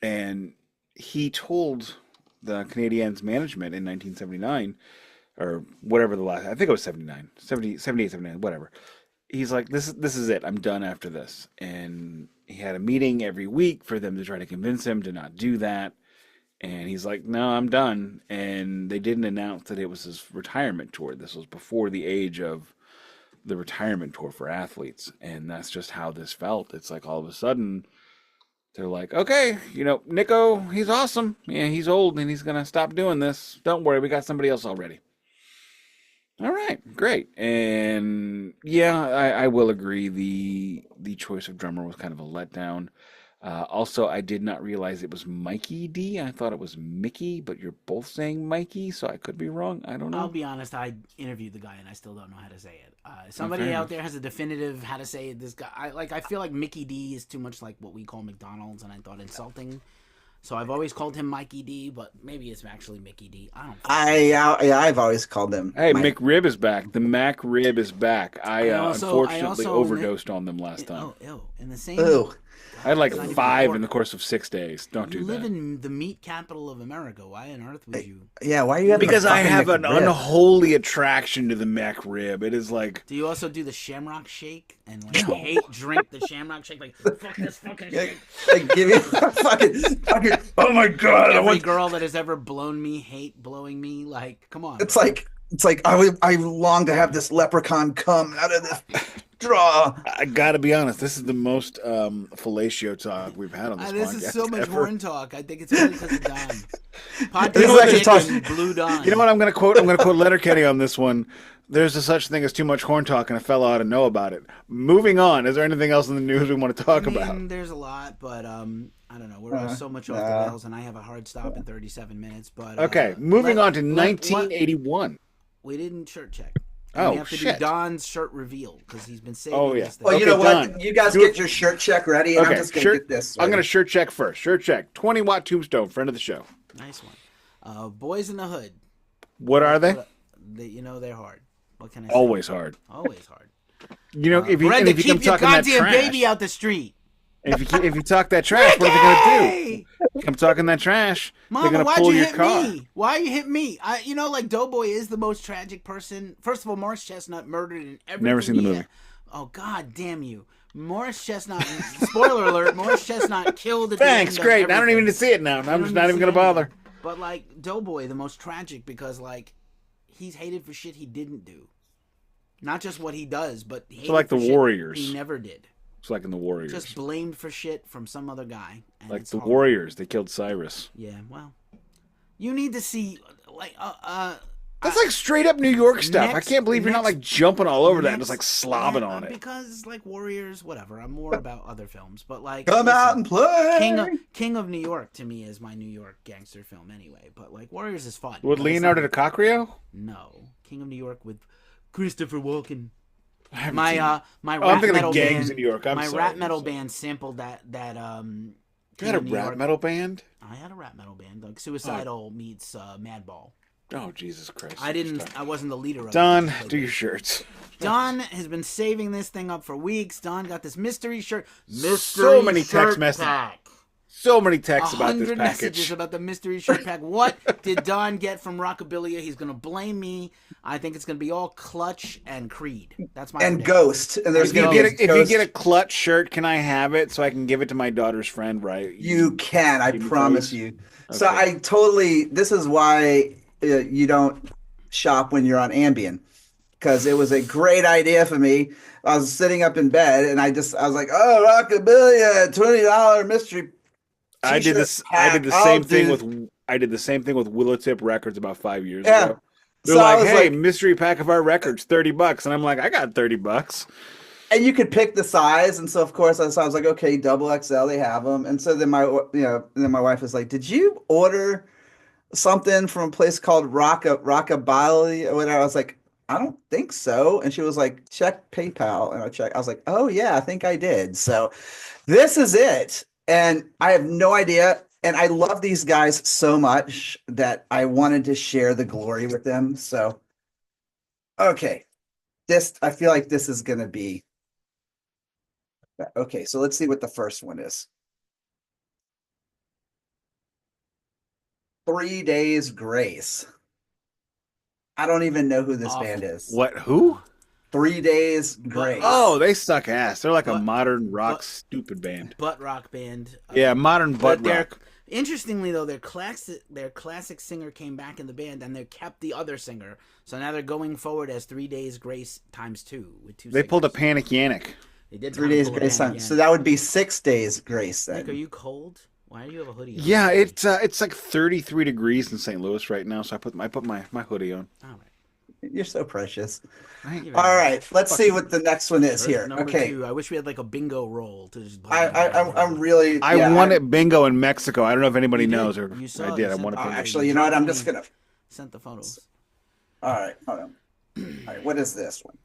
And he told the Canadiens management in 1979, or whatever the last, I think it was 79, 78, 79, whatever. He's like, this is it. I'm done after this. And he had a meeting every week for them to try to convince him to not do that. And he's like, no, I'm done. And they didn't announce that it was his retirement tour. This was before the age of the retirement tour for athletes. And that's just how this felt. It's like all of a sudden they're like, okay, Nicko, he's awesome. Yeah, he's old and he's going to stop doing this. Don't worry, we got somebody else already. All right, great. And yeah, I will agree. The choice of drummer was kind of a letdown. Also, I did not realize it was Mikey D. I thought it was Mickey, but you're both saying Mikey, so I could be wrong. I don't know. I'll be honest. I interviewed the guy, and I still don't know how to say it. Somebody out there has a definitive how to say it. This guy, I feel like Mickey D is too much like what we call McDonald's, and I thought insulting. So I've always called him Mikey D, but maybe it's actually Mickey D. I don't know. I've always called him. Hey, McRib is back. The Mac Rib is back. I unfortunately overdosed on them last time. Oh, ew. In the same... Ew. I had like 5 in the course of 6 days. Don't do that. You live in the meat capital of America. Why on earth would you? Yeah, why are you having Because I have an McRib? unholy attraction to the Mac Rib. It is like... Do you also do the Shamrock Shake? And drink the Shamrock Shake? Like, fuck this fucking shake. Like, give me fucking, oh my God. Every girl that has ever blown me hate blowing me. Like, come on. It's like I long to have this leprechaun come out of this draw. I gotta be honest, this is the most fellatio talk we've had on this podcast. This is so much horn talk. I think it's only because of Don. Blue Don. You know what I'm gonna quote? I'm gonna quote Letterkenny on this one. There's a such thing as too much horn talk, and a fellow ought to know about it. Moving on. Is there anything else in the news we want to talk about? There's a lot, but I don't know. We're so much off the rails, and I have a hard stop in 37 minutes. But okay, moving on to 1981. We didn't shirt check. Oh, we have to do Don's shirt reveal because he's been saving this thing. Well, you know what? You guys get your shirt check ready, and I'm just going to get this. I'm going to shirt check first. Shirt check. 20 Watt Tombstone, friend of the show. Nice one. Boyz In Da Hood. What are they? They're hard. What can I say? Always hard. Always hard. If you keep your goddamn baby out the street. If you talk that trash, what are they going to do? Come talking that trash, Mama, they're going to pull your car. Me? Why you hit me? Like Doughboy is the most tragic person. First of all, Morris Chestnut murdered in everything. Never seen the movie. Oh, God damn you. Morris Chestnut, spoiler alert, Morris Chestnut killed the Thanks, great. I don't even need to see it now. I'm just not even going to bother. But, like, Doughboy, the most tragic because, like, he's hated for shit he didn't do. Not just what he does, but so like the Warriors. He never did. It's like in the Warriors. Just blamed for shit from some other guy. Like the Warriors, they killed Cyrus. Yeah, well, you need to see that's like straight up New York stuff. I can't believe you're not like jumping all over that and just like slobbing on it. Because like Warriors, whatever. I'm more about other films, but like come out and play. King of New York to me is my New York gangster film anyway. But like Warriors is fun. With Leonardo DiCaprio? No, King of New York with Christopher Walken. I'm thinking of gangs in New York. My rap metal band sampled that You had a rap metal band? I had a rap metal band, like Suicidal meets Madball. Oh, Jesus Christ. I wasn't the leader of it. Don, do your shirts. Don has been saving this thing up for weeks. Don got this mystery shirt. So many text messages. So many texts about this 100 package. messages about the mystery shirt pack. What did Don get from Rockabillia? He's going to blame me. I think it's going to be all Clutch and Creed. That's my and prediction. Ghost. And there's going to be if you get a Clutch shirt, can I have it so I can give it to my daughter's friend? Right? You can. I promise you. Okay. So I totally. This is why you don't shop when you're on Ambien, because it was a great idea for me. I was sitting up in bed and I was like, oh, Rockabillia, $20 mystery. I did the same thing with Willow Tip Records about 5 years ago. They're like, hey, mystery pack of our records, $30, and I'm like, I got $30. And you could pick the size, and so of course I was like, okay, double XL, they have them. And so then my wife was like, did you order something from a place called Rockabilly or whatever? I was like, I don't think so. And she was like, check PayPal, and I was like, oh yeah, I think I did. So this is it. And I have no idea. And I love these guys so much that I wanted to share the glory with them. So, okay. I feel like this is going to be. Okay, so let's see what the first one is. 3 Days Grace. I don't even know who this band is. What? Who? 3 Days Grace. Oh, they suck ass. They're like a modern rock stupid band. Butt rock band. Yeah, modern butt rock. Interestingly, though, their classic singer came back in the band, and they kept the other singer. So now they're going forward as 3 Days Grace ×2 with two. They pulled a Panic Yannick. They did 3 Days Grace. So that would be 6 Days Grace then. Nick, are you cold? Why do you have a hoodie on? Yeah, it's like 33 degrees in St. Louis right now, so I put my hoodie on. All right. You're so precious. All right, let's see what the next one is here. Number okay. 2. I wish we had like a bingo roll to just. I'm really. I won at bingo in Mexico. I don't know if anybody knows or I did. I won it. Actually, you know what? I'm just gonna. Sent the photos. All right, hold on. All right, what is this one?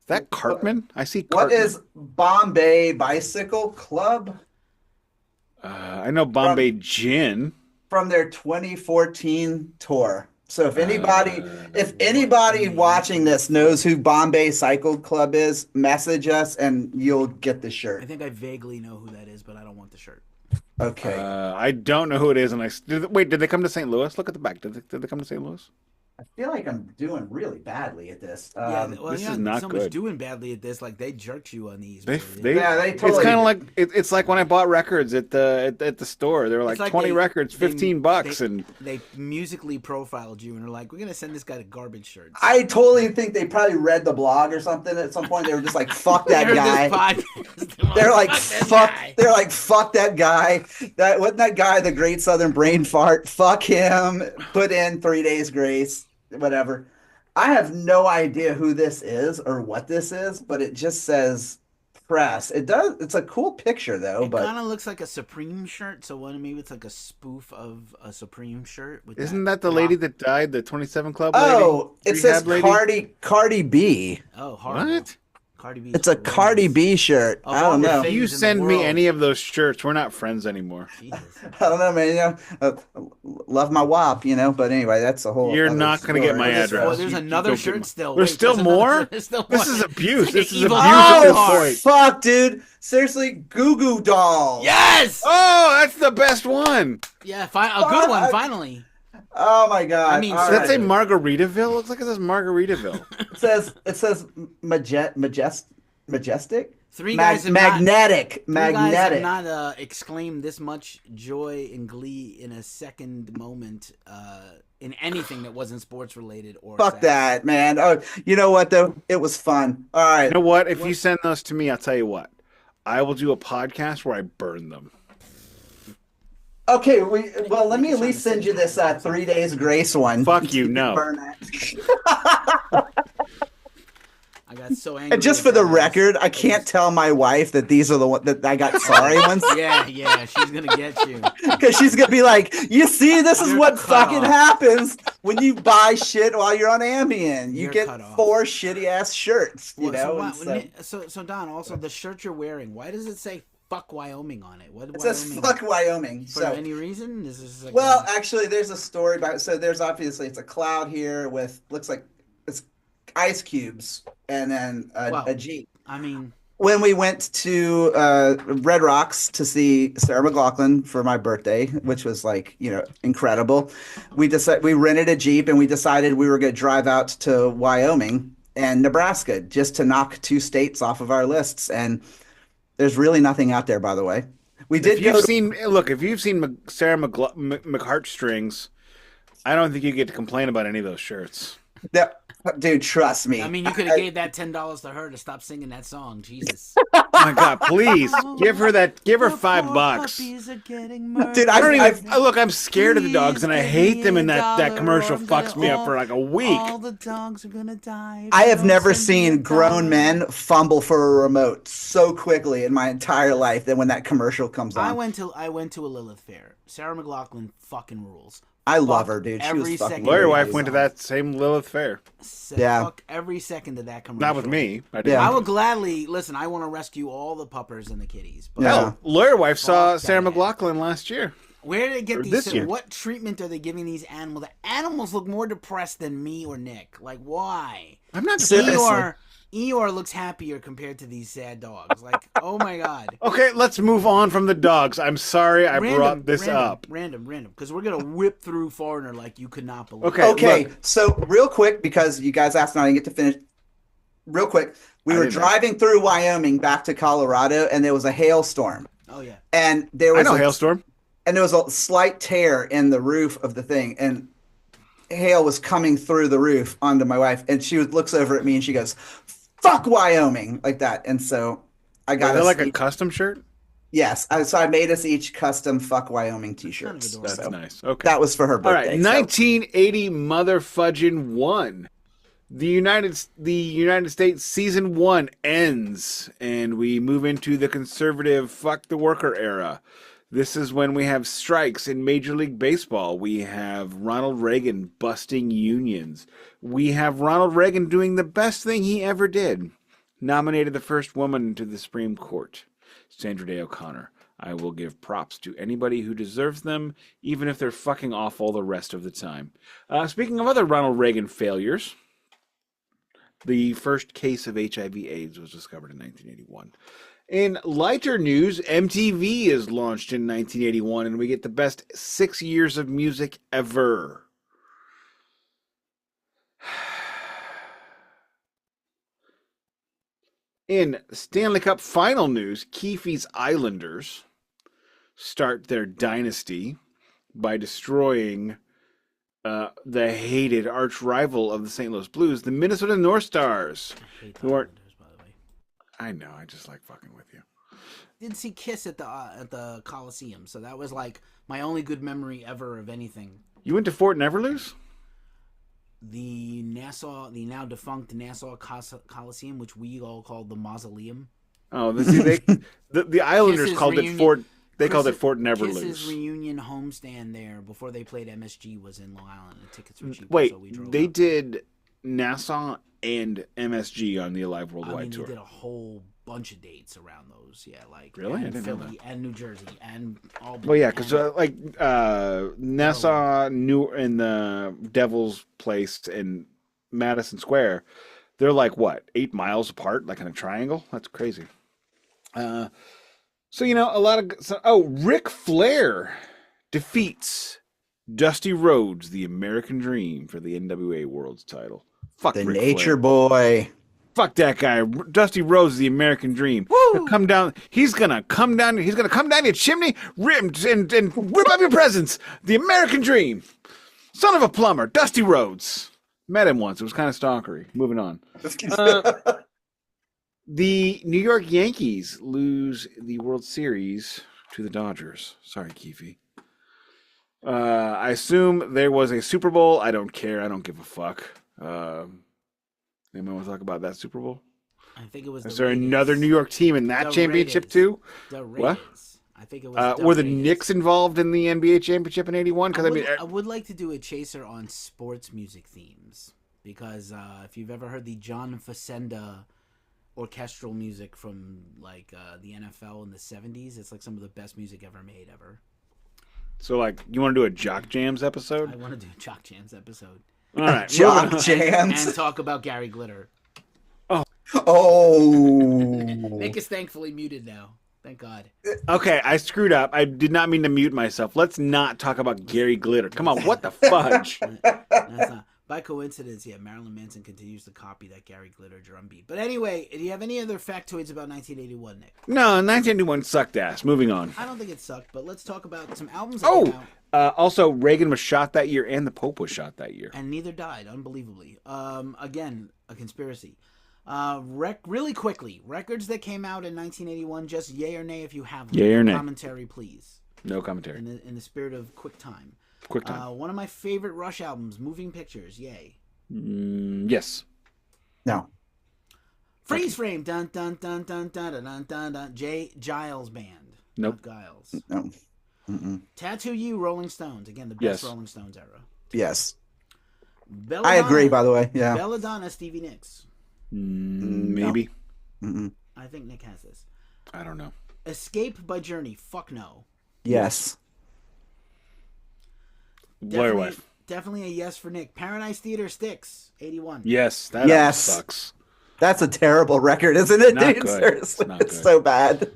Is that Cartman? I see Cartman. What is Bombay Bicycle Club? I know Bombay Gin. From their 2014 tour. So if anybody watching this knows who Bombay Cycle Club is, message us and you'll get the shirt. I think I vaguely know who that is, but I don't want the shirt. Okay. I don't know who it is, and did they come to St. Louis? Look at the back. Did they come to St. Louis? I feel like I'm doing really badly at this. This is not someone's good. doing badly at this. Like they jerked you on these. They totally. It's kind of like it's like when I bought records at the store. They were like 20 records, $15, and they musically profiled you and are like, we're gonna send this guy to garbage shirts. I totally think they probably read the blog or something at some point. They were just like, fuck that guy. They're like, fuck. They're like, fuck that guy. That wasn't that guy the Great Southern Brain Fart. Fuck him. Put in 3 Days Grace. Whatever. I have no idea who this is or what this is, but it just says press. It does. It's a cool picture though. It but kind of looks like a Supreme shirt. So maybe it's like a spoof of a Supreme shirt. Isn't that the lady that died? The 27 Club lady? Oh, it says Cardi B. Oh, horrible. What? Cardi B. It's a Cardi B shirt. I don't know. If you send me any of those shirts, we're not friends anymore. I don't know, man. Love my WAP, but anyway, that's a whole. You're not going to get my address. Oh, there's another shirt still. There's still more? There's still this is abuse. This is abuse at this point. Fuck, dude. Seriously, Goo Goo Dolls. Yes! Oh, that's the best one. Yeah, a good one, finally. Oh my god! I mean, does that say Margaritaville? Looks like it says Margaritaville. It says majestic. Three guys magnetic. have not exclaimed this much joy and glee in a second moment in anything that wasn't sports related or. Fuck sex. That, man! Oh, you know what though? It was fun. All right. You know what? If you send those to me, I'll tell you what. I will do a podcast where I burn them. Okay, well, let me at least send you this 3 Days Grace one. Fuck you, no. I got so angry. And just for the record, I can't tell my wife that these are the ones that I got sorry ones. Yeah, she's gonna get you. Because she's gonna be like, you see, this is what fucking happens when you buy shit while you're on Ambien. You You're get cut off. 4 shitty ass shirts, you know. So Don, also the shirt you're wearing, why does it say "fuck Wyoming" on it? What it says Wyoming? "fuck Wyoming." For So any reason? This is like well, actually, there's a story about. So there's obviously it's a cloud here with looks like it's ice cubes, and then a Jeep. I mean, When we went to Red Rocks to see Sarah McLachlan for my birthday, which was like, you know, incredible, we rented a Jeep and we decided we were going to drive out to Wyoming and Nebraska just to knock 2 states off of our lists. And there's really nothing out there, by the way. We did If you've seen Sarah McHeartstrings, I don't think you get to complain about any of those shirts. Dude, trust me. I mean, you could have gave that $10 to her to stop singing that song. Jesus. Oh my God, please give her $5. Dude, Look, I'm scared of the dogs and I hate them, and that commercial fucks me up for like a week. All the dogs are gonna die. I have never seen grown men fumble for a remote so quickly in my entire life than when that commercial comes on. I went to a Lilith fair. Sarah McLachlan fucking rules. I love her, dude. She was fucking Lawyer great. wife went to that same Lilith fair. Yeah. Fuck every second of that commercial. Not with me. I didn't. Yeah. I would gladly listen. I want to rescue all the puppers and the kitties. But Yeah. Hell, Lawyer wife saw Fuck Sarah that. McLachlan last year. where do they get this these? year. What treatment are they giving these animals? The animals look more depressed than me or Nick. Like, why? I'm not Seriously. Eeyore looks happier compared to these sad dogs. Like, oh my god. Okay, let's move on from the dogs. I'm sorry I brought this up. Random, because we're gonna whip through Foreigner like you could not believe. Okay, look. so real quick, because you guys asked and I didn't get to finish. Real quick, we were driving through Wyoming back to Colorado, and there was a hailstorm. Oh yeah. And there was I know hailstorm. And there was a slight tear in the roof of the thing, and hail was coming through the roof onto my wife, and she looks over at me and she goes, "Fuck Wyoming," like that. And so I got Is that like a custom shirt? Yes. So I made us each custom "Fuck Wyoming" t-shirts. That's That's So nice. Okay. that was for her All right, birthday. 1980 motherfudging 1. The United States season 1 ends, and we move into the conservative fuck the worker era. This is when we have strikes in Major League Baseball. We have Ronald Reagan busting unions. We have Ronald Reagan doing the best thing he ever did. Nominated the first woman to the Supreme Court, Sandra Day O'Connor. I will give props to anybody who deserves them, even if they're fucking awful the rest of the time. Speaking of other Ronald Reagan failures, the first case of HIV/AIDS was discovered in 1981. In lighter news, MTV is launched in 1981, and we get the best 6 years of music ever. In Stanley Cup final news, Keefy's Islanders start their dynasty by destroying the hated arch rival of the St. Louis Blues, the Minnesota North Stars. I hate the Who are- Islanders, by the way. I know, I just like fucking with you. Did see Kiss at the Coliseum, so that was like my only good memory ever of anything. You went to Fort Neverlose? The now defunct Nassau Coliseum, which we all called the Mausoleum. Oh, the Islanders Kiss's called reunion- it Fort. They called it Kiss's- Fort Kiss's Neverlose. reunion homestand there before they played MSG was in Long Island. The tickets were cheap. Wait, so we drove they up. did Nassau and MSG on the Alive I Worldwide mean, tour. they did a whole bunch of dates around those. Yeah, like Really? I and didn't know Philly and New Jersey and Albany. Well, yeah, because and- Nassau, New in the Devil's Place in Madison Square, they're like what 8 miles apart, like in a triangle. That's crazy. So a lot of Ric Flair defeats Dusty Rhodes, the American Dream, for the NWA World's title. Fuck The Ric Nature Flair. Boy. Fuck that guy. Dusty Rhodes, the American Dream. He'll come down. He's gonna come down your chimney, and whip up your presents. The American Dream. Son of a plumber, Dusty Rhodes. Met him once. It was kind of stalkery. Moving on. The New York Yankees lose the World Series to the Dodgers. Sorry, Keefy. I assume there was a Super Bowl. I don't care. I don't give a fuck. Anyone want to talk about that Super Bowl? I think it was. Is the there Raiders. another New York team in that The championship Raiders. too? The What? Raiders. I think it was. Were the Vegas. Knicks involved in the NBA championship in '81? Because I would like to do a chaser on sports music themes because if you've ever heard the John Facenda orchestral music from like the NFL in the '70s, it's like some of the best music ever made ever. So, like, you want to do a Jock Jams episode? I want to do a Jock Jams episode. All right, Jock Jams and talk about Gary Glitter. Oh, Nick is thankfully muted now. Thank God. Okay, I screwed up. I did not mean to mute myself. Let's not talk about Gary Glitter. Come on, what the fudge? That's not. By coincidence, yeah, Marilyn Manson continues to copy that Gary Glitter drum beat. But anyway, do you have any other factoids about 1981, Nick? No, 1981 sucked ass. Moving on. I don't think it sucked, but let's talk about some albums that came out. Also, Reagan was shot that year, and the Pope was shot that year. And neither died, unbelievably. Again, a conspiracy. Really quickly, records that came out in 1981, just yay or nay if you have them. Yay or nay. Commentary, please. No commentary. In the spirit of quick time. Quick time. One of my favorite Rush albums, Moving Pictures, yay. Yes. no. Freeze Frame, dun dun dun dun dun dun dun dun dun. J. Giles Band. Nope. Not Giles. No. Tattoo You, Rolling Stones. Again, the best Yes. Rolling Stones era. Yes. Belladonna, I agree, by the way. Yeah. Belladonna, Stevie Nicks. Maybe. I think Nick has this. I don't know. Escape by Journey. Fuck no. Yes. Blair Wife. Definitely a yes for Nick. Paradise Theater, Styx. 81. Yes. That Yes. sucks. That's a terrible record, isn't it? Not dude? good. Seriously, Not it's good. so bad.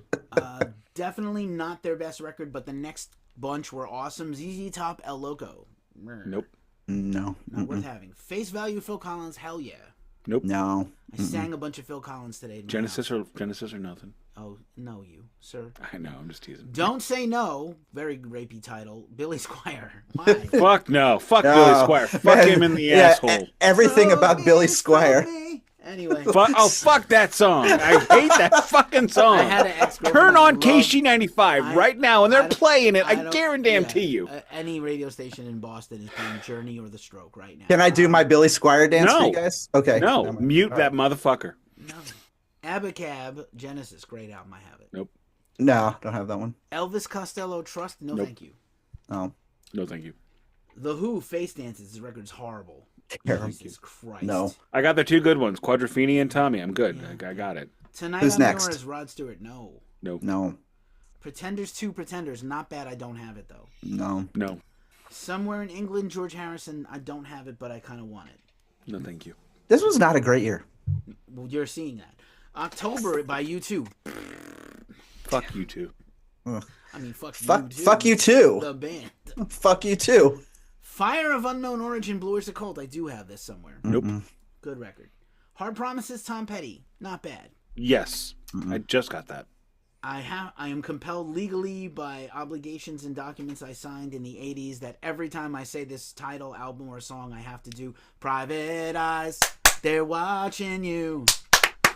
Definitely not their best record, but the next bunch were awesome. ZZ Top, El Loco. Nope. No. Not worth having. Face Value, Phil Collins, hell yeah. Nope. No. I sang a bunch of Phil Collins today. in my Genesis house. or nothing. Oh, no, you, sir. I know. I'm just teasing. Don't Say No. Very rapey title. Billy Squire. Why? Fuck no. Fuck No. Billy Squire. Fuck him in the asshole. Everything about Billy Squire. Anyway. Fuck that song. I hate that fucking song. I had an ex-girlfriend Turn who on loved- KC95 right now, and they're playing it. I don't- guarantee you. Any radio station in Boston is playing Journey or The Stroke right now. Can I do my Billy Squire dance for No. you guys? Okay. No, Never mind. mute All that right. motherfucker. No. Abacab, Genesis, great album. I have it. Nope. No, don't have that one. Elvis Costello, Trust, no Nope. thank you. Oh. No, thank you. The Who, Face Dances, this record's horrible. Terrible. Jesus Christ. No. I got the two good ones, Quadrophenia and Tommy. I'm good. I got it. Tonight Who's I'm next? Yours, Rod Stewart, no. Nope. No. Pretenders 2, Pretenders, not bad, I don't have it though. No. No. Somewhere in England, George Harrison, I don't have it, but I kind of want it. No, thank you. This was not a great year. Well, you're seeing that. October by U2. Fuck you too. I mean, fuck You too. The band. Fuck you too. Fire of Unknown Origin, Blue Oyster Cult. I do have this somewhere. Nope. Good record. Hard Promises, Tom Petty. Not bad. Yes. I just got that. I am compelled legally by obligations and documents I signed in the 80s that every time I say this title, album, or song, I have to do Private Eyes. They're watching you.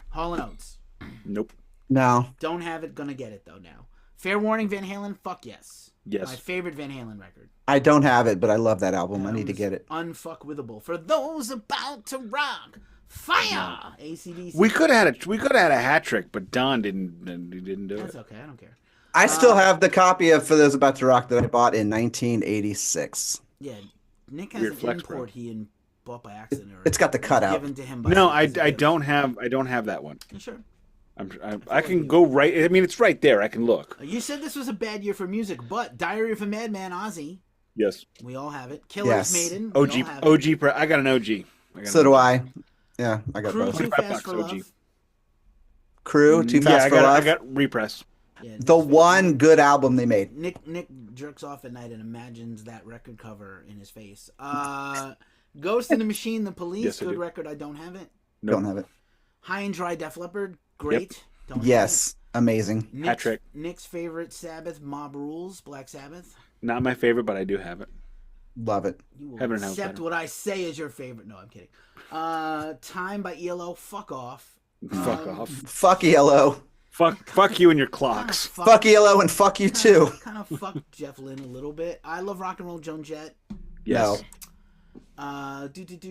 Hall & Oates. Nope. No. Don't have it. Gonna get it though now. Fair Warning, Van Halen. Fuck yes. Yes. My favorite Van Halen record. I don't have it, but I love that album. I need to get it. Unfuckwithable. For those about to rock. Fire! ACDC. We could have had a hat trick, but Don didn't do That's it. okay. I don't care. I still have the copy of For Those About to Rock that I bought in 1986. Yeah, Nick has Weird an flex, import he bought by accident. Or It's got the cutout. Given to him by No, as a I gift. don't have that one. You sure? I can go right. I mean, it's right there. I can look. You said this was a bad year for music, but Diary of a Madman, Ozzy. Yes. We all have it. Killers, Yes. Maiden. We OG. all have it. OG. I got an OG. So do I. Yeah, I got Crew, both. Too 45 Fast for bucks, OG. Love. Crew, Too Fast I for got, Love. I got repress. Yeah, The Nick's one good album they made. Nick jerks off at night and imagines that record cover in his face. Ghost in the Machine, The Police, Yes, I good do. record. I don't have it. Nope. Don't have it. High and Dry, Def Leppard, great. Don't Yes, amazing. have it. Hat trick. Nick's favorite Sabbath, Mob Rules, Black Sabbath. Not my favorite, but I do have it. Love it. You will Heaven and Hell's accept better. what I say is your favorite. No, I'm kidding. Time by ELO, fuck off. Fuck off. Fuck ELO. Fuck you and your clocks. Fuck ELO and fuck you too. Kind of fuck Jeff Lynne a little bit. I love Rock and Roll Joan Jett. Yes.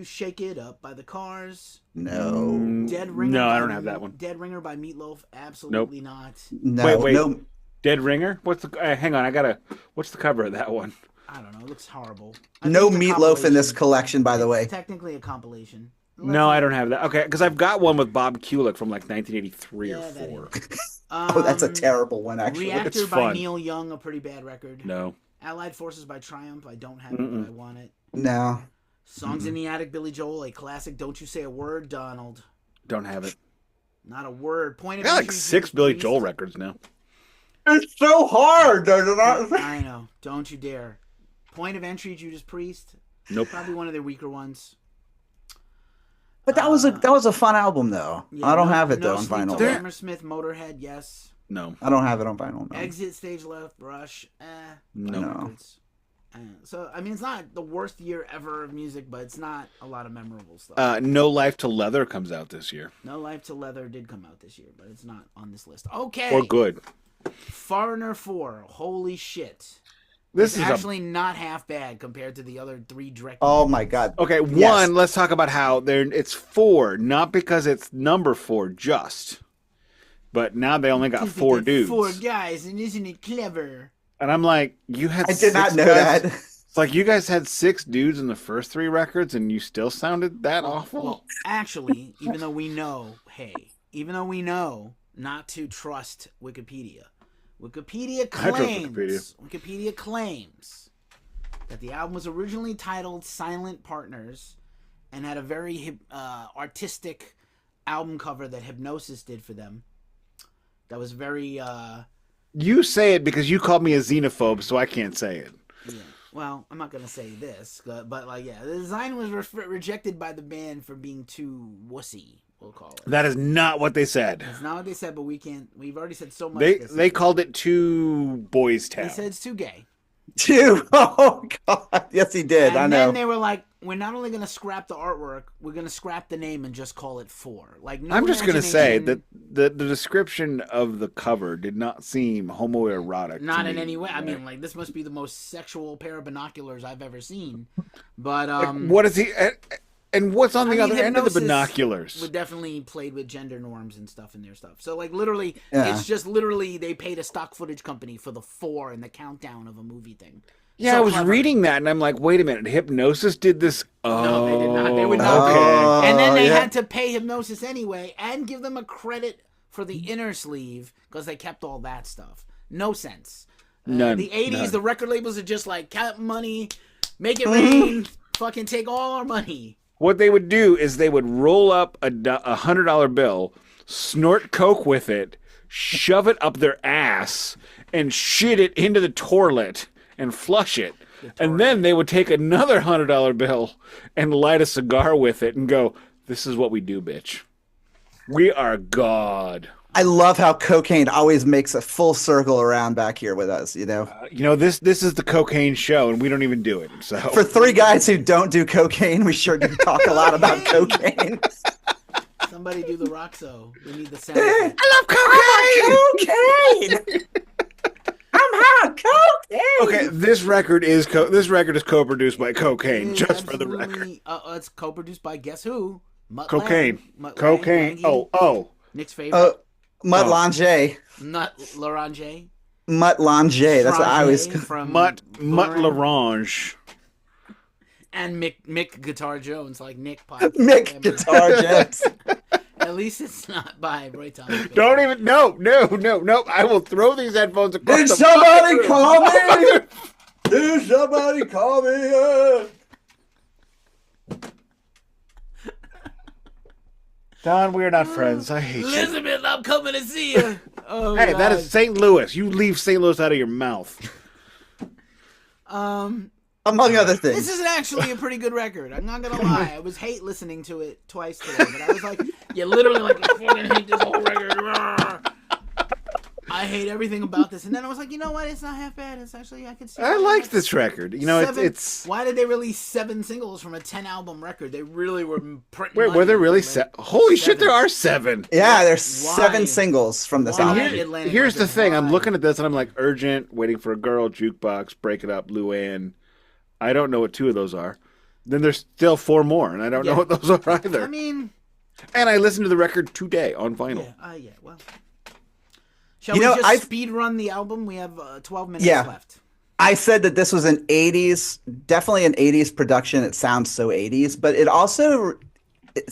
Shake It Up by the Cars. No. Dead Ringer. No, I by don't have that one. Dead Ringer by Meatloaf. Absolutely not. No. Wait. No. Dead Ringer? What's the? Hang on, What's the cover of that one? I don't know. It looks horrible. No Meatloaf in this collection, by the way. It's technically a compilation. No, I don't have that. Okay, because I've got one with Bob Kulick from like 1983 or 4. Oh, that's a terrible one, actually. Reactor It's by fun. Neil Young, a pretty bad record. No. Allied Forces by Triumph. I don't have it, but I want it. No. Songs in the Attic, Billy Joel, a classic. Don't You Say a Word, Donald. Don't have it. Not a word. Point I of got like Entry, 6 Judas Billy Priest. Joel records now. It's so hard. They're not... I know. Don't you dare. Point of Entry, Judas Priest. Nope. Probably one of their weaker ones. But that was a fun album, though. Yeah, I don't have it, though, on Sleep vinyl. Till Hammersmith, Motorhead, yes. No. I don't have it on vinyl, no. Exit, Stage Left, Rush, No. records. So, I mean, it's not the worst year ever of music, but it's not a lot of memorable stuff. No Life to Leather comes out this year. No Life to Leather did come out this year, but it's not on this list. Okay. Or good. Foreigner 4. Holy shit. This It's is actually not half bad compared to the other 3 direct. Oh, my God. Okay, Yes. let's talk about how it's 4, not because it's number 4 just. But now they only got 4 dudes. 4 guys, and isn't it clever? And I'm like, you had I did not 6 know guys? that. It's like you guys had 6 dudes in the first 3 records and you still sounded that awful? Well, actually, even though we know not to trust Wikipedia, Wikipedia claims that the album was originally titled Silent Partners and had a very artistic album cover that Hypnosis did for them. That was very... You say it because you called me a xenophobe, so I can't say it. Yeah. Well, I'm not gonna say this, but like, yeah, the design was rejected by the band for being too wussy. We'll call it. That is not what they said. It's not what they said, but we've already said so much. They called it too Boys Town. They said it's too gay. Dude, oh, God. Yes, he did. And I know. then they were like, we're not only going to scrap the artwork, we're going to scrap the name and just call it 4. Like, no I'm just going to say imagination- that the description of the cover did not seem homoerotic. Not to in me. any way. I mean, like, this must be the most sexual pair of binoculars I've ever seen. But, What is he... And what's on the other end of the Hypnosis binoculars? would definitely played with gender norms and stuff in their stuff. So, like, literally, Yeah. it's just literally they paid a stock footage company for the 4 and the countdown of a movie thing. Yeah, So I was clever. reading that, and I'm like, wait a minute, Hypnosis did this? Oh, No, they did not. They would not. Okay. And then they yeah. had to pay Hypnosis anyway and give them a credit for the inner sleeve because they kept all that stuff. No sense. None. The 80s, None. the record labels are just like, count money, make it rain, fucking take all our money. What they would do is they would roll up a $100 bill, snort coke with it, shove it up their ass, and shit it into the toilet and flush it. And then they would take another $100 bill and light a cigar with it and go, "This is what we do, bitch. We are God." I love how cocaine always makes a full circle around back here with us, you know? This is the cocaine show, and we don't even do it. So For 3 guys who don't do cocaine, we sure do talk a lot about cocaine. Somebody do the Roxo. We need the sound. I love cocaine! I'm hot cocaine! okay, this record is co-produced by Cocaine, just for the record. Absolutely- it's co-produced by guess who? Mutt Cocaine. Lang. Mutt Cocaine. Lang, Oh. Nick's favorite. Mutt Oh. Lange. Nut Larange. Mutt Lange. That's what I was... From Mutt Boomerang. Larange. And Mick Guitar Jones, like Nick podcast. Mick Guitar Jones. At least it's not by Roy Thomas. Don't even. No. I will throw these headphones across Did the somebody fucking call me? room. Did somebody call me? Don, we're not friends. I hate you. Elizabeth, I'm coming to see you. Oh, Hey, that God. is St. Louis. You leave St. Louis out of your mouth. Among other This things. is actually a pretty good record. I'm not gonna lie. I was hate listening to it twice today, but I was like, yeah, literally like, I fucking hate this whole record. I hate everything about this. And then I was like, you know what? It's not half bad. It's actually, I could see. I like this record. It's. Why did they release 7 singles from a 10-album record? They really were printing. Wait, money were there really from it. Holy shit, 7. there are 7. Yeah, there's Why? 7 singles from this Why? album. Here- Atlantic Here's the Records, thing. I'm why? looking at this and I'm like, Urgent, Waiting for a Girl, Jukebox, Break It Up, Luann. I don't know what 2 of those are. Then there's still 4 more, and I don't know what those are either. I mean, and I listened to the record today on vinyl. yeah, well. Shall You we know, just speed run the album? We have 12 minutes left. I said that this was an 80s, definitely an 80s production. It sounds so 80s, but it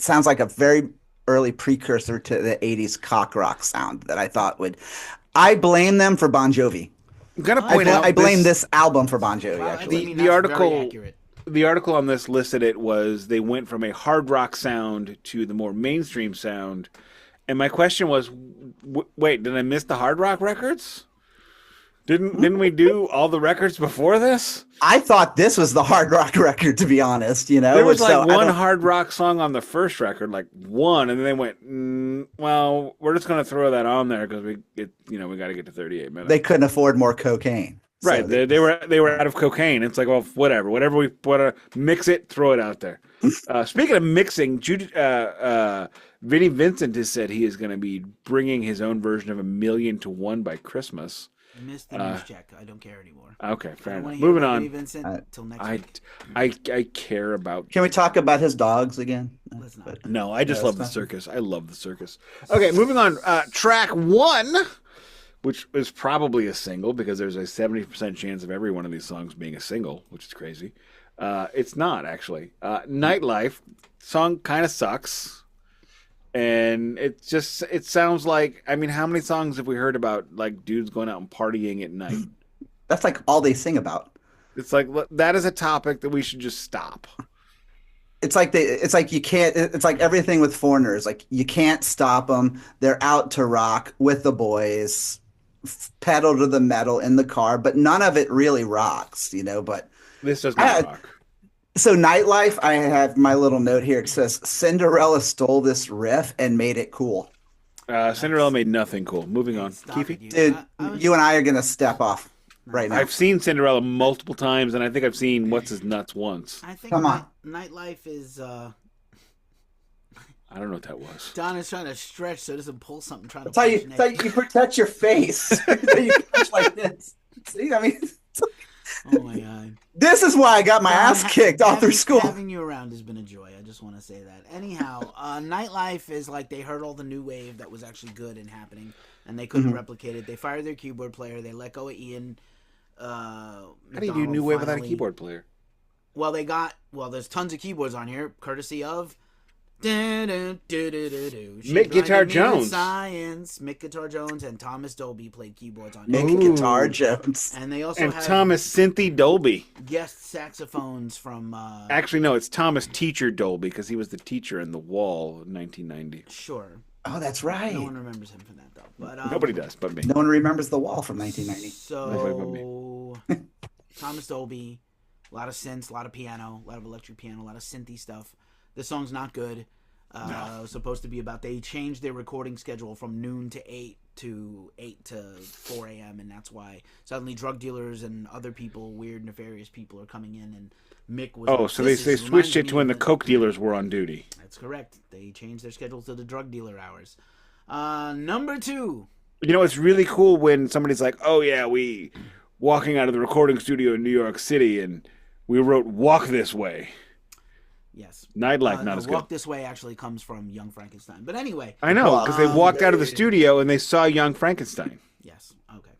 sounds like a very early precursor to the 80s cock rock sound that I thought would. I blame them for Bon Jovi. I'm gonna point out I blame this album for Bon Jovi. Wow, Actually, the article very accurate. the article on this listed it was they went from a hard rock sound to the more mainstream sound, and my question was, wait, did I miss the hard rock records? Didn't we do all the records before this? I thought this was the hard rock record, to be honest. There was like one hard rock song on the first record, like one, and then they went, well, we're just going to throw that on there because we got to get to 38 minutes. They couldn't afford more cocaine. Right, so they were out of cocaine. It's like, well, whatever we want to mix it, throw it out there. Speaking of mixing, Vinnie Vincent has said he is going to be bringing his own version of 1,000,000 to 1 by Christmas. I missed the news check. I don't care anymore. Okay, fair enough. Moving on. Vincent, till next week. I care about. Can we talk about his dogs again? Let's not. No, I just love the circus. I love the circus. Okay, moving on. Track 1, which is probably a single because there's a 70% chance of every one of these songs being a single, which is crazy. It's not actually. Nightlife song kind of sucks. And it sounds like, I mean, how many songs have we heard about like dudes going out and partying at night? That's like all they sing about. It's like, that is a topic that we should just stop. It's like you can't, it's like everything with foreigners. Like you can't stop them. They're out to rock with the boys, pedal to the metal in the car, but none of it really rocks, but. This does not rock. So Nightlife, I have my little note here. It says Cinderella stole this riff and made it cool. Cinderella made nothing cool. Moving on. Keefy? Dude, you and I are going to step off right now. I've seen Cinderella multiple times, and I think I've seen What's His Nuts once. I think Come on. Nightlife is... I don't know what that was. Don is trying to stretch so it doesn't pull something. Trying to That's how you protect your face. You punch like this. See, I mean... Oh my god! This is why I got my ass kicked all through school. Having you around has been a joy. I just want to say that. Anyhow, Nightlife is like they heard all the new wave that was actually good and happening, and they couldn't replicate it. They fired their keyboard player. They let go of Ian. How do you do new wave without a keyboard player? Well, there's tons of keyboards on here, courtesy of. Mick Guitar Jones. Mick Guitar Jones and Thomas Dolby played keyboards on it. Mick Guitar Jones. And they also have Thomas Cynthia Dolby. Guest saxophones from... Actually, no, it's Thomas Teacher Dolby because he was the teacher in The Wall in 1990. Sure. Oh, that's right. No one remembers him from that, though. But nobody does but me. No one remembers The Wall from 1990. So, Thomas Dolby, a lot of synths, a lot of piano, a lot of electric piano, a lot of synthy stuff. This song's not good. It was supposed to be about, they changed their recording schedule from noon to 8 to 8 to 4 a.m. And that's why suddenly drug dealers and other people, weird, nefarious people are coming in. And Mick was... Oh, so they switched it to when the coke dealers were on duty. That's correct. They changed their schedule to the drug dealer hours. Number 2. It's really cool when somebody's like, oh yeah, we walking out of the recording studio in New York City and we wrote Walk This Way. Yes. Nightlife, not as good. Walk This Way actually comes from Young Frankenstein. But anyway. I know, because they walked out of the studio and they saw Young Frankenstein. Yes. Okay.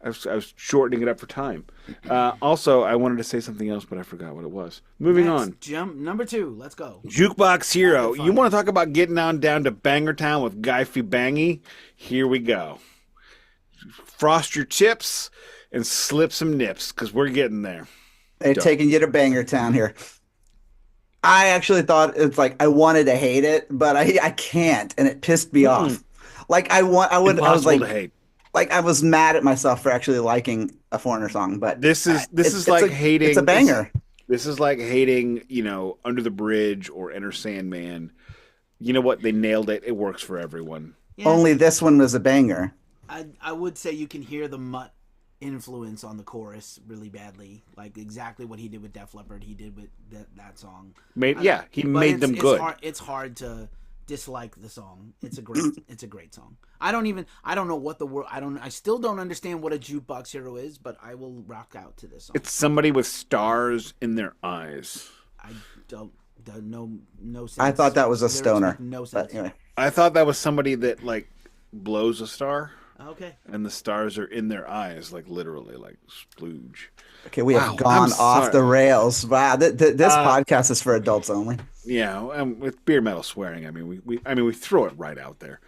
I was shortening it up for time. Also, I wanted to say something else, but I forgot what it was. Moving on. Jump number 2. Let's go. Jukebox Hero. You want to talk about getting on down to Bangertown with Guy Fee Bangy? Here we go. Frost your chips and slip some nips, because we're getting there. They're taking you to Bangertown here. I actually thought it's like I wanted to hate it, but I can't, and it pissed me off. Like I was like, to hate. Like I was mad at myself for actually liking a Foreigner song. But this is like hating. It's a banger. This is like hating, Under the Bridge or Enter Sandman. You know what? They nailed it. It works for everyone. Yeah. Only this one was a banger. I would say you can hear the Mutt influence on the chorus really badly, like exactly what he did with Def Leppard he did with that song. He made them good. It's hard to dislike the song. It's a great song. I don't know what the word, I still don't understand what a jukebox hero is, but I will rock out to this song. It's somebody with stars in their eyes. I don't no sense. I thought that was a stoner. No sense. But anyway. I thought that was somebody that like blows a star. Okay. And the stars are in their eyes, like literally, like splooge. Okay, we have Wow, gone I'm off sorry. the rails. Wow, this podcast is for adults only. Yeah, with beer metal swearing, I mean, we throw it right out there.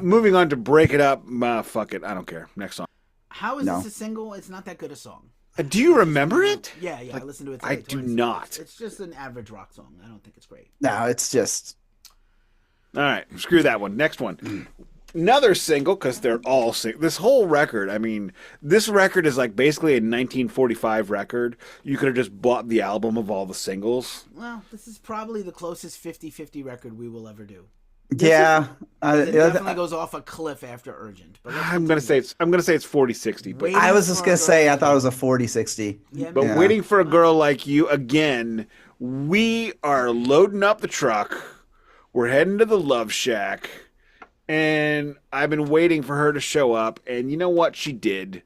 Moving on to Break It Up. Fuck it, I don't care. Next song. How is No. this a single? It's not that good a song. Do you remember it? Yeah, I listened to it today. I do twice. not. It's just an average rock song. I don't think it's great. No, it's just All right, screw that one. Next one. Another single, because they're all this whole record. I mean, this record is like basically a 1945 record. You could have just bought the album of all the singles. Well, this is probably the closest 50-50 record we will ever do. yeah. It definitely goes off a cliff after Urgent. But I'm gonna say it's 40-60. But I was just gonna say I thought it was a 40-60. Yeah, But man. Waiting for a Girl Like You, again, we are loading up the truck. We're heading to the Love Shack. And I've been waiting for her to show up. And you know what? She did.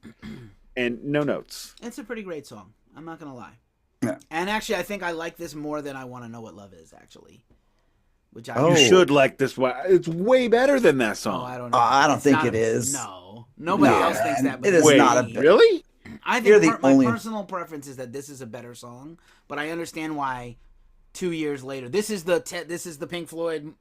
And no notes. It's a pretty great song. I'm not going to lie. Yeah. And actually, I think I like this more than I Want to Know What Love Is, actually. Which I You should like this one. It's way better than that song. I don't know. I don't It's think not it is. No. Nobody No, else thinks that. But it is Wait, not a me. really? I You're think the my only- personal preference is that this is a better song, but I understand why 2 years later. This is the Pink Floyd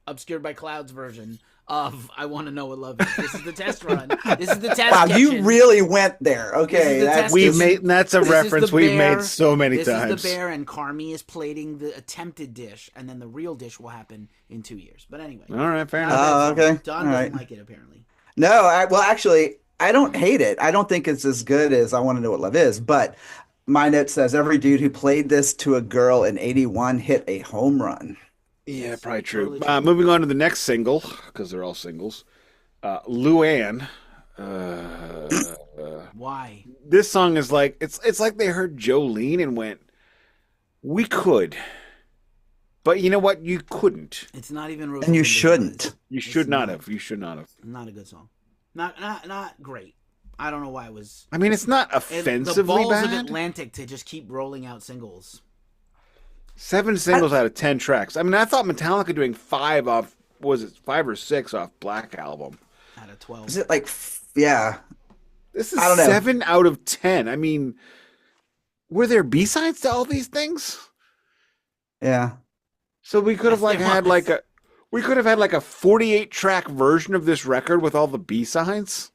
Obscured by Clouds version of I Want to Know What Love Is. This is the test run. This is the test Wow, you kitchen. really went there. This Okay, is the that's test We've kitchen. made that's a This is reference the we've bear. made so many This times. is the bear, and Carmi is plating the attempted dish, and then the real dish will happen in 2 years. But anyway. All right, fair Not a enough. bad song. okay. Don All doesn't right. like it, apparently. No, well, actually, I don't hate it. I don't think it's as good as I Want to Know What Love Is, but my note says every dude who played this to a girl in '81 hit a home run. Yeah, Yes, probably true. totally true. Moving on to the next single, because they're all singles. Luann. Why? This song is like it's like they heard Jolene and went, "We could, but you know what? You couldn't. It's not even. And you shouldn't. You should not have. You should not have." Not a good song. Not great. I don't know why it was. I mean, it's not The offensively balls of bad. Atlantic to just keep rolling out singles. 7 singles out of 10 tracks. I mean, I thought Metallica doing 5 off, was it 5 or 6 off Black Album? Out of 12. Is it like, yeah, This is I don't know. 7 out of 10. I mean, were there B-sides to all these things? yeah. So we could have Yes, there had like a 48 track version of this record with all the B-sides.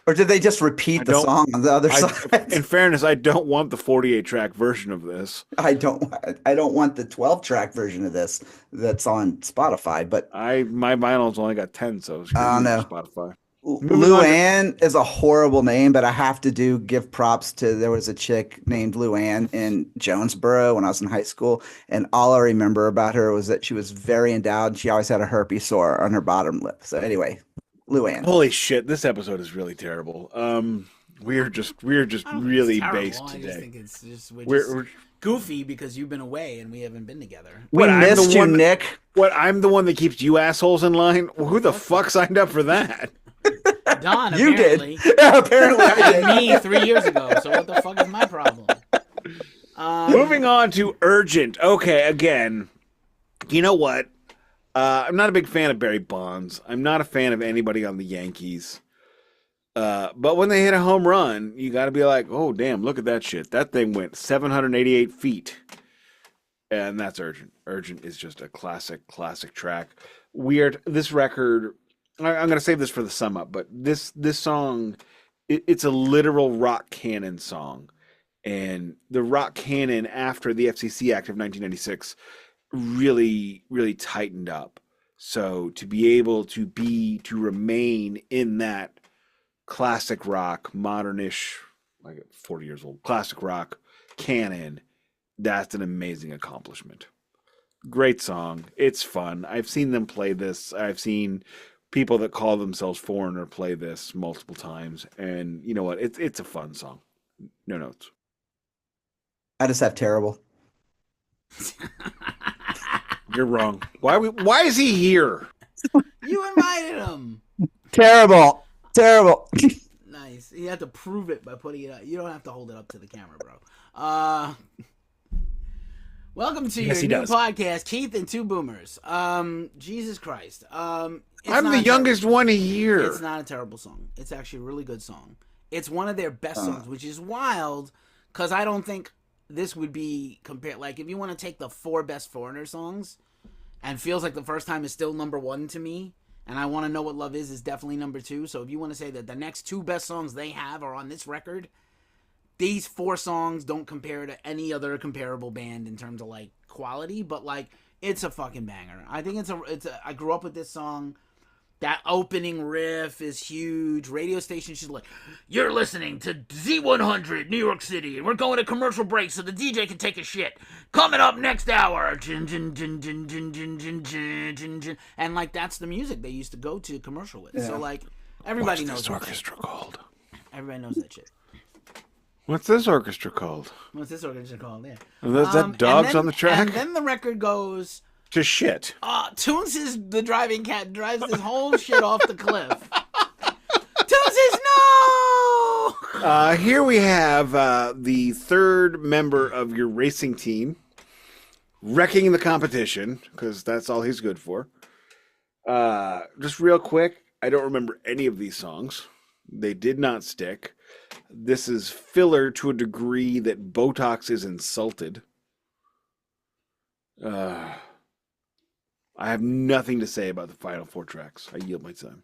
Or did they just repeat the song on the other side? In fairness, I don't want the 48 track version of this. I don't want the 12-track version of this that's on Spotify, but My vinyl's only got 10, so screw Oh, you, no. Spotify. Luann is a horrible name, but I have to give props to, there was a chick named Luann in Jonesboro when I was in high school, and all I remember about her was that she was very endowed and she always had a herpes sore on her bottom lip. So anyway, Luann. Holy shit, this episode is really terrible. We're just I don't think really it's terrible. based I just today. think it's just We're goofy because you've been away and we haven't been together. We What, I'm the missed you, one- Nick. I'm the one that keeps you assholes in line? Well, who the fuck signed up for that? Don, You did. apparently. Apparently I did. Me 3 years ago. So what the fuck is my problem? Moving on to Urgent. Okay, again, you know what? I'm not a big fan of Barry Bonds. I'm not a fan of anybody on the Yankees. But when they hit a home run, you got to be like, oh, damn, look at that shit. That thing went 788 feet. And that's Urgent. Urgent is just a classic, classic track. Weird. This record, I'm going to save this for the sum up, but this song, it's a literal rock canon song. And the rock canon after the FCC Act of 1996 really, really tightened up. So to be able to remain in that classic rock, modernish, like 40 years old, classic rock canon, that's an amazing accomplishment. Great song. It's fun. I've seen them play this. I've seen people that call themselves Foreigner play this multiple times. And you know what? It's a fun song. No notes. I just have terrible. You're wrong. Why is he here? You invited him. Terrible. Terrible. Nice. You have to prove it by putting it up. You don't have to hold it up to the camera, bro. Welcome to Yes, your he new does. podcast, Keith and Two Boomers. Jesus Christ. I'm the youngest one here. It's not a terrible song. It's actually a really good song. It's one of their best songs, which is wild, because I don't think this would be compared. Like, if you want to take the 4 best Foreigner songs, and Feels Like the First Time is still number 1 to me, and I Want to Know What Love Is definitely number 2. So if you want to say that the next 2 best songs they have are on this record, these 4 songs don't compare to any other comparable band in terms of, like, quality, but, like, it's a fucking banger. I think I grew up with this song. That opening riff is huge. Radio station, she's like, "You're listening to Z100 New York City, and we're going to commercial break so the DJ can take a shit. Coming up next hour." And, like, that's the music they used to go to commercial with. Yeah. So, like, everybody knows this orchestra called? Everybody knows that shit. What's this orchestra called? What's this orchestra called? Yeah. Is that dogs on the track? And then the record goes to shit. Toons is the driving cat, drives this whole shit off the cliff. Toons is no! Here we have the third member of your racing team wrecking the competition, because that's all he's good for. Just real quick, I don't remember any of these songs. They did not stick. This is filler to a degree that Botox is insulted. I have nothing to say about the final 4 tracks. I yield my time.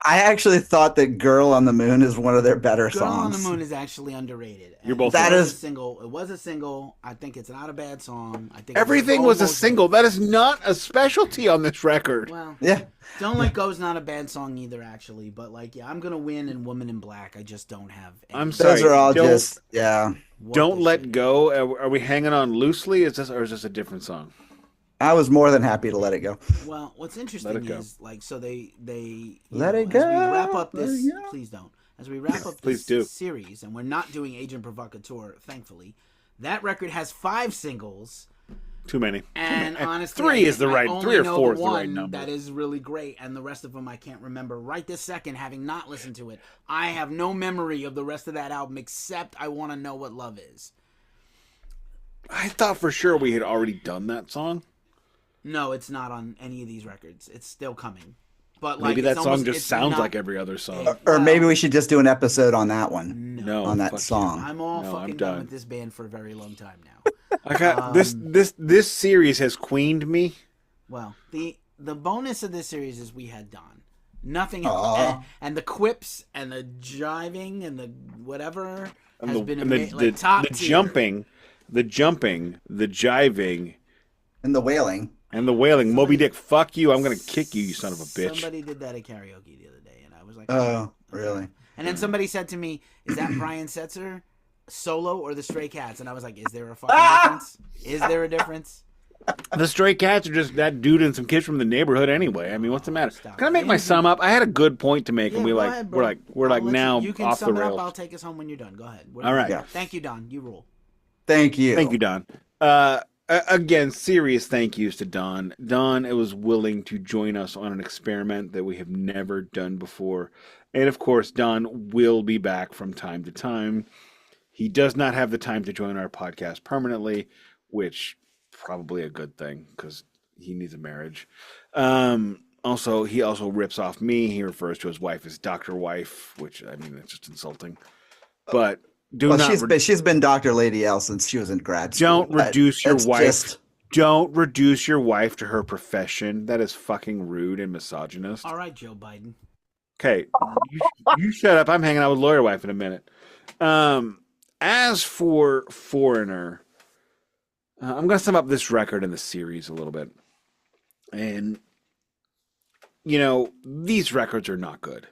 I actually thought that "Girl on the Moon" is one of their better songs. "Girl on the Moon" is actually underrated. You're both that right. is a single. It was a single. I think it's not a bad song. I think everything was a single. That is not a specialty on this record. Well, yeah. "Don't Let Go" is not a bad song either, actually. But, like, yeah, I'm gonna win in "Woman in Black." I just don't have. I'm sorry. Those are all just Don't Let Go. Are we hanging on loosely? Is this a different song? I was more than happy to let it go. Well, what's interesting is, like, so they let it go. As we wrap up this, please don't. As we wrap up this series, and we're not doing Agent Provocateur, thankfully, that record has 5 singles. Too many. And honestly, 3 is the right. 3 or 4 is the one right number. That is really great, and the rest of them I can't remember right this second, having not listened to it. I have no memory of the rest of that album except I Want to Know What Love Is. I thought for sure we had already done that song. No, it's not on any of these records. It's still coming. But, like, maybe that song just sounds like every other song. Or maybe we should just do an episode on that one. No, on that song. I'm fucking done with this band for a very long time now. I got this series has queened me. Well, the bonus of this series is we had Don. Nothing else. And the quips and the jiving and the whatever has been the top tier. The jumping, the jiving, and the wailing. And the wailing. Moby Dick, fuck you. I'm going to kick you, you son of a bitch. Somebody did that at karaoke the other day, and I was like, oh, really? And then somebody said to me, "Is that Brian Setzer solo or the Stray Cats?" And I was like, "Is there a fucking difference? Is there a difference?" The Stray Cats are just that dude and some kids from the neighborhood anyway. I mean, what's the matter? Can I make my sum up? I had a good point to make, and we're now you can off the sum it rails. up. I'll take us home when you're done. Go ahead. All right. Yeah. Thank you, Don. You rule. Thank you. Thank you, Don. Again, serious thank yous to Don. Don was willing to join us on an experiment that we have never done before. And of course, Don will be back from time to time. He does not have the time to join our podcast permanently, which probably a good thing because he needs a marriage. Also, he also rips off me. He refers to his wife as Dr. Wife, which, I mean, it's just insulting. But she's been Dr. Lady L since she was in grad school. Don't reduce your wife. Don't reduce your wife to her profession. That is fucking rude and misogynist. All right, Joe Biden. Okay, you shut up. I'm hanging out with Lawyer Wife in a minute. As for Foreigner, I'm going to sum up this record and the series a little bit. And, you know, these records are not good.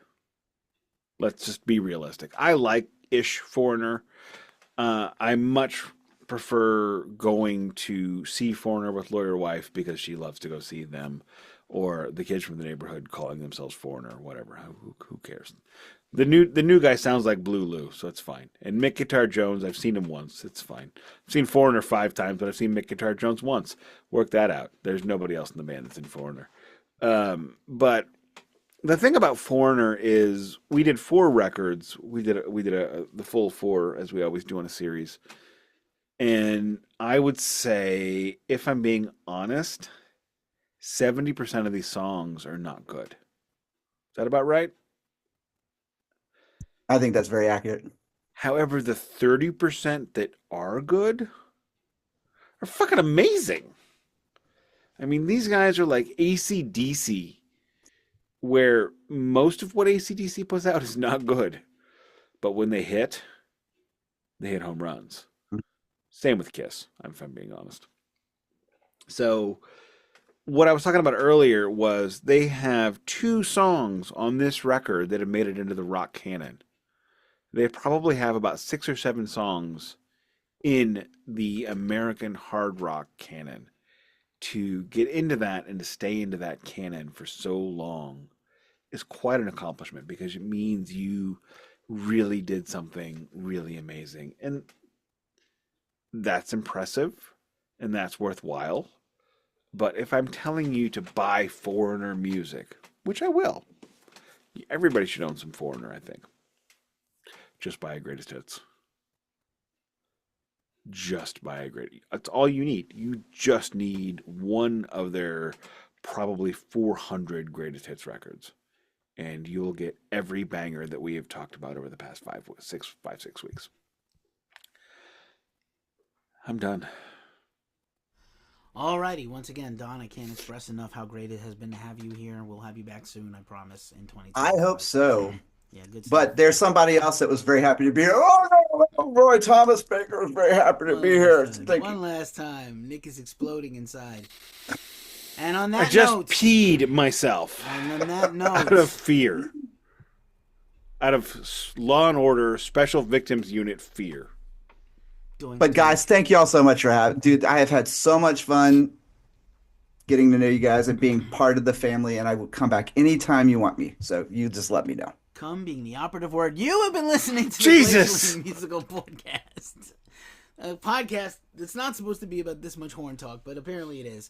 Let's just be realistic. I like-ish Foreigner. I much prefer going to see Foreigner with Lawyer Wife because she loves to go see them, or the kids from the neighborhood calling themselves Foreigner, or whatever. Who cares? The new guy sounds like Blue Lou, so it's fine. And Mick Guitar Jones, I've seen him once. It's fine. I've seen Foreigner 5 times, but I've seen Mick Guitar Jones once. Work that out. There's nobody else in the band that's in Foreigner. But the thing about Foreigner is we did 4 records. We did the full 4 as we always do on a series. And I would say, if I'm being honest, 70% of these songs are not good. Is that about right? I think that's very accurate. However, the 30% that are good are fucking amazing. I mean, these guys are like AC/DC, where most of what AC/DC puts out is not good. But when they hit home runs. Same with Kiss, if I'm being honest. So, what I was talking about earlier was they have 2 songs on this record that have made it into the rock canon. They probably have about 6 or 7 songs in the American hard rock canon. To get into that and to stay into that canon for so long is quite an accomplishment, because it means you really did something really amazing. And that's impressive and that's worthwhile. But if I'm telling you to buy Foreigner music, which I will, everybody should own some Foreigner, I think. Just buy a greatest hits. Just buy a great. That's all you need. You just need one of their probably 400 greatest hits records, and you'll get every banger that we have talked about over the past 6 weeks. I'm done. Alrighty, once again, Don, I can't express enough how great it has been to have you here. We'll have you back soon, I promise, in 2020. I hope so. Yeah, good stuff. But there's somebody else that was very happy to be here. Oh, no, Roy Thomas Baker was very happy to be here. One last time. Nick is exploding inside. And on that I just note, peed myself. And on that note, out of fear. Out of Law and Order Special Victims Unit fear. But guys, thank you all so much for having. Dude, I have had so much fun getting to know you guys and being part of the family, and I will come back anytime you want me. So you just let me know. Come being the operative word. You have been listening to the Jesus Musical Podcast. A podcast that's not supposed to be about this much horn talk, but apparently it is.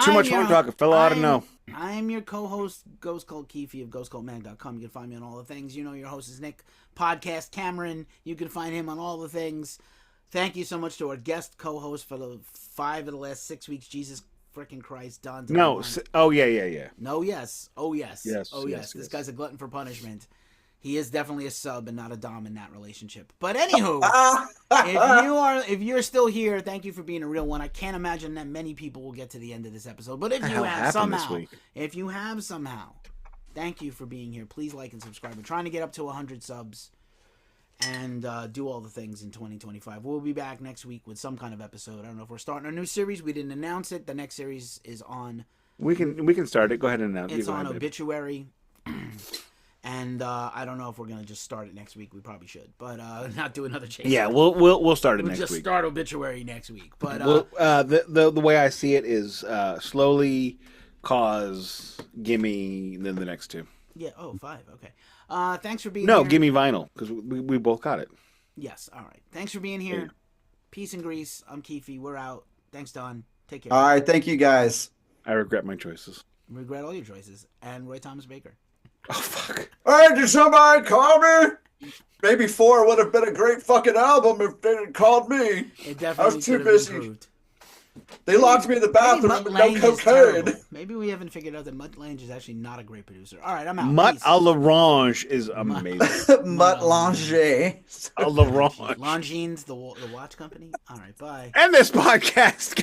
Too much horn talk. A fellow ought to know. I am your co-host, Ghost Cult Keefy of ghostcultmag.com. You can find me on all the things. You know your host is Nick. Podcast Cameron. You can find him on all the things. Thank you so much to our guest co-host for the 5 of the last 6 weeks. Jesus freaking Christ, Don. No. Oh, yeah. No, yes. Oh, yes. Yes. Oh, yes. Yes. This guy's a glutton for punishment. He is definitely a sub and not a dom in that relationship. But anywho, if you're still here, thank you for being a real one. I can't imagine that many people will get to the end of this episode. But if you have somehow, thank you for being here. Please like and subscribe. We're trying to get up to 100 subs and do all the things in 2025. We'll be back next week with some kind of episode. I don't know if we're starting a new series. We didn't announce it. The next series is on. We can start it. Go ahead and announce it. It's on Obituary. And I don't know if we're gonna just start it next week. We probably should, but not do another chase. Yeah, we'll start it next week. We'll just start Obituary next week. But the way I see it is slowly, cause, gimme, then the next 2. Yeah. Oh, 5. Okay. Thanks for being here. No, gimme vinyl, because we both got it. Yes. All right. Thanks for being here. Yeah. Peace and grease. I'm Keefy. We're out. Thanks, Don. Take care. All right. Thank you, guys. I regret my choices. Regret all your choices. And Roy Thomas Baker. Oh, fuck. All right, did somebody call me? Maybe 4 would have been a great fucking album if they had called me. It definitely I was too busy. They locked me in the bathroom with no cocaine. Maybe we haven't figured out that Mutt Lange is actually not a great producer. All right, I'm out. Mutt à l'orange is amazing. Mutt Lange. À l'orange. Longines, the watch company. All right, bye. And this podcast.